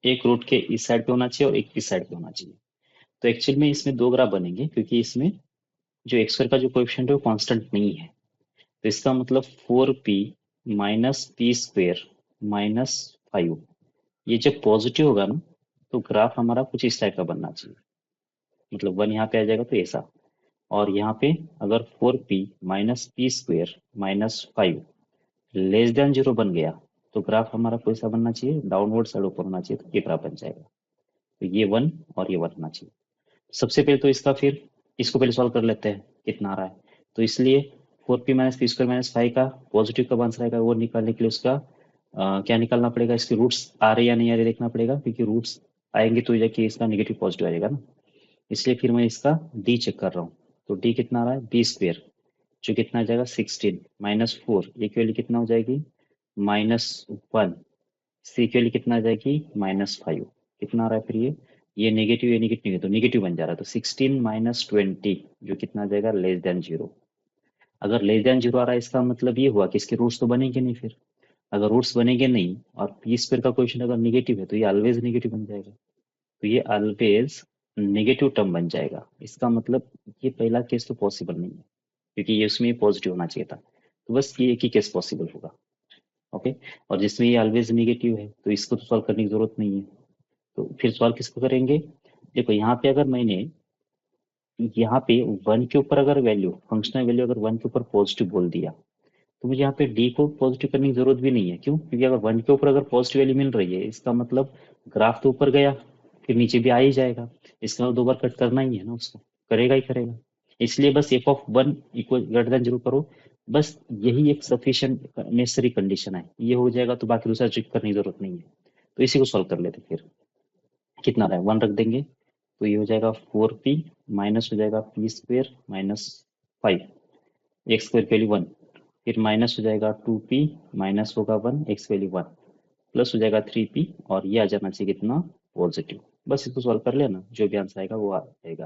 A: एक रूट के इस साइड पे होना चाहिए और एक इस साइड पे होना चाहिए। तो एक्चुअल में इसमें दो ग्राफ बनेंगे, क्योंकि इसमें जो एक्स स्क्वायर का जो कोएफिशिएंट है वो कांस्टेंट नहीं है। तो इसका मतलब 4p minus P square minus 5, ये जब पॉजिटिव होगा ना, तो ग्राफ हमारा कुछ इस टाइप का बनना चाहिए, मतलब 1 यहाँ पे आ जाएगा तो ऐसा। और यहाँ पे अगर 4p minus P square minus 5 less than 0 बन गया, तो ग्राफ हमारा कोई सा बनना चाहिए, डाउनवर्ड साइड ऊपर होना चाहिए, तो ये ग्राफ बन जाएगा। तो ये 1 और ये 1 होना चाहिए। सबसे पहले तो इसका फिर इसको पहले सॉल्व कर लेते हैं कितना आ रहा है। तो इसलिए 4p minus P square minus 5 का पॉजिटिव कब आंसर आएगा वो निकालने के लिए उसका क्या निकालना पड़ेगा, इसके रूट्स आ रहे या नहीं आ रहे देखना पड़ेगा, क्योंकि रूट्स आएंगे तो जाके इसका नेगेटिव पॉजिटिव आएगा ना। इसलिए फिर मैं इसका डी चेक कर रहा हूँ। तो डी कितना आ रहा है, बी स्क्वेयर जो कितना आ जाएगा 16 माइनस 4, ये की वैल्यू कितना हो जाएगी -1, सी की वैल्यू कितना आ जाएगी -5। कितना आ रहा है फिर ये नेगेटिव, ये नेगेटिव है तो नेगेटिव बन जा रहा है। तो 16 माइनस 20 जो कितना आ जाएगा लेस देन 0। अगर लेस देन 0 आ रहा है इसका मतलब ये हुआ कि इसके रूट्स तो बनेंगे नहीं फिर। अगर रूट्स बनेंगे नहीं और पी स्क्वायर का क्वेश्चन अगर नेगेटिव है तो ये ऑलवेज नेगेटिव बन जाएगा। तो ये ऑलवेज नेगेटिव टर्म बन जाएगा। इसका मतलब ये पहला केस तो पॉसिबल नहीं है, क्योंकि ये उसमें पॉजिटिव होना चाहिए था। तो बस ये एक ही केस पॉसिबल होगा। ओके। और जिसमें ये ऑलवेज नेगेटिव है तो इसको तो सॉल्व करने की जरूरत नहीं है। तो फिर सॉल्व किसको करेंगे, देखो यहाँ पे अगर मैंने यहाँ पे 1 के ऊपर अगर वैल्यू, फंक्शनल वैल्यू अगर 1 के ऊपर पॉजिटिव बोल दिया, तो मुझे यहाँ पे डी को पॉजिटिव करने की जरूरत भी नहीं है। क्यों, क्योंकि अगर 1 के ऊपर अगर पॉजिटिव वैल्यू मिल रही है इसका मतलब ग्राफ तो ऊपर गया, फिर नीचे भी आ ही जाएगा। इसका मतलब 2 बार कट करना ही है ना, उसको करेगा ही करेगा। इसलिए बस f(1) इक्वल ग्रेटर देन 0 करो, बस यही एक सफिशिएंट नेसेसरी कंडीशन है। ये हो जाएगा तो बाकी दूसरा चेक करने की जरूरत नहीं है। तो इसी को सॉल्व कर लेते फिर। कितना रहा है, 1 रख देंगे, तो ये हो जाएगा 4p माइनस हो जाएगा P square minus 5, x square की वैल्यू 1, फिर माइनस हो जाएगा 2p माइनस होगा 1 एक्स वैल्यू 1, प्लस हो जाएगा 3p, और ये आ जाना चाहिए कितना पॉजिटिव। बस इसको सॉल्व कर लेना, जो भी आंसर आएगा वो आ जाएगा।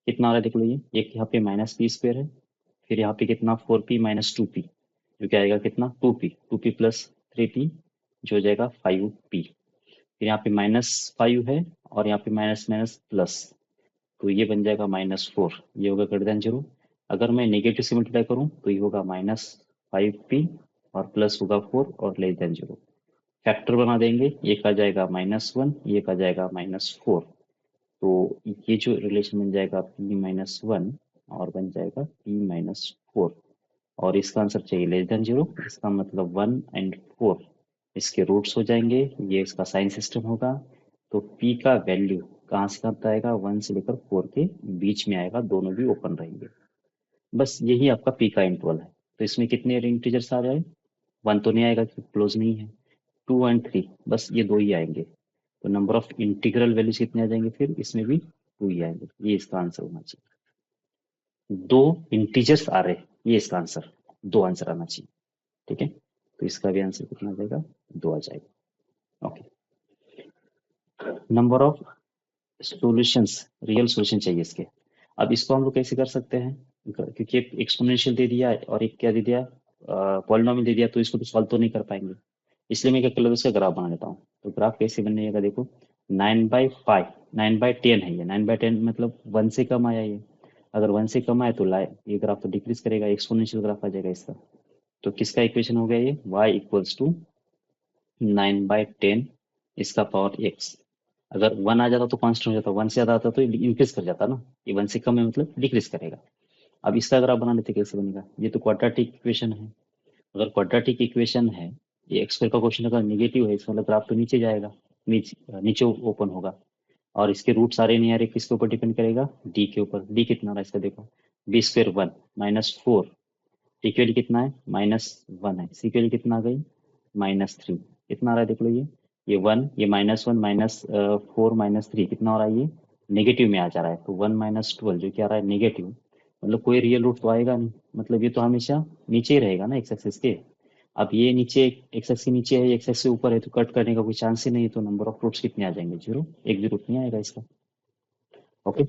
A: कितना आ रहा है देख लो, ये एक यहाँ पे माइनस पी स्क्वायर है, फिर यहाँ पे कितना 4p माइनस 2p जो क्या आएगा कितना 2p प्लस 3p जो हो जाएगा 5p, फिर यहाँ पे -5 है और यहाँ पे माइनस माइनस प्लस, तो ये बन जाएगा -4, ये होगा ग्रेटर देन 0। अगर मैं नेगेटिव से मल्टीप्लाई करूँ तो ये होगा -5p और प्लस होगा 4 और लेस देन 0। फैक्टर बना देंगे, एक आ जाएगा -1, एक आ जाएगा -4। तो ये जो रिलेशन बन जाएगा p-1 और बन जाएगा p-4। और इसका आंसर चाहिए लेस देन 0, इसका मतलब 1 एंड 4 इसके रूट्स हो जाएंगे, ये इसका साइन सिस्टम होगा। तो p का वैल्यू कहाँ से कहाँ तक आएगा, 1 से लेकर 4 के बीच में आएगा, दोनों भी ओपन रहेंगे। बस यही आपका p का इंटरवल है। तो इसमें कितने इंटीजर्स आ रहे हैं, 1 तो नहीं आएगा क्योंकि क्लोज नहीं है, 2 एंड 3 बस ये दो ही आएंगे। तो नंबर ऑफ इंटीग्रल वैल्यूज कितने आ जाएंगे, फिर इसमें भी 2 ही आएंगे, ये इसका आंसर होना चाहिए। दो इंटीजर्स आ रहे हैं, ये इसका आंसर, दो आंसर आना चाहिए। ठीक है, तो इसका भी आंसर कितना आ जाएगा, 2 आ जाएगा। Okay, number of solutions, real solution चाहिए इसके। अब इसको हम लोग कैसे कर सकते हैं, क्योंकि एक एक्सपोनेंशियल दे दिया है और एक क्या दे दिया, पॉलिनॉमियल दे दिया, तो इसको तो सॉल्व तो नहीं कर पाएंगे। इसलिए मैं क्या कर लेता हूँ, इसका ग्राफ बना लेता हूँ। तो ग्राफ कैसे बनेगा, देखो 9/5, 9/10 है, ये 9/10 मतलब 1 से कम आया ये। अगर 1 से कम आए तो लाए ये ग्राफ तो डिक्रीज करेगा, एक्सपोनेंशियल ग्राफ आ जाएगा इसका। तो किसका इक्वेशन हो गया ये, y इक्वल्स टू 9/10 इसका पावर x। अगर 1 आ जाता तो कांस्टेंट हो जाता, 1 से ज्यादा आता तो इंक्रीज कर जाता ना, ये 1 से कम है मतलब डिक्रीज करेगा। अब इसका अगर आप बना लेते कैसे बनेगा, ये तो क्वाड्रेटिक इक्वेशन है। अगर क्वाड्रेटिक इक्वेशन है, ये एक्स स्क्वायर का क्वेश्चन अगर निगेटिव है, इसका मतलब ग्राफ तो नीचे जाएगा, नीचे ओपन होगा। और इसके रूट सारे नहीं आ रहे, किसके ऊपर डिपेंड करेगा, डी के ऊपर। डी कितना आ रहा है इसका देखो, बी स्क्वायर 1 -4, टी की वैल्यू कितना है, -1 है, सी की वैल्यू कितना आ गई, -3। कितना आ रहा है देख लो, ये 1, ये -1 -4 -3 कितना हो रहा है, ये नेगेटिव में आ जा रहा है। तो 1 -12 जो क्या आ रहा है नेगेटिव, मतलब कोई रियल रूट तो आएगा नहीं, मतलब ये तो हमेशा नीचे ही रहेगा ना एक्स एक्सिस के। अब ये नीचे, एक्स एक्सिस के नीचे है, एक्स एक्सिस से ऊपर है, तो कट करने का कोई चांस ही नहीं है। तो नंबर ऑफ रूट्स कितने आ जाएंगे, 0, एक भी रूट नहीं आएगा इसका। ओके,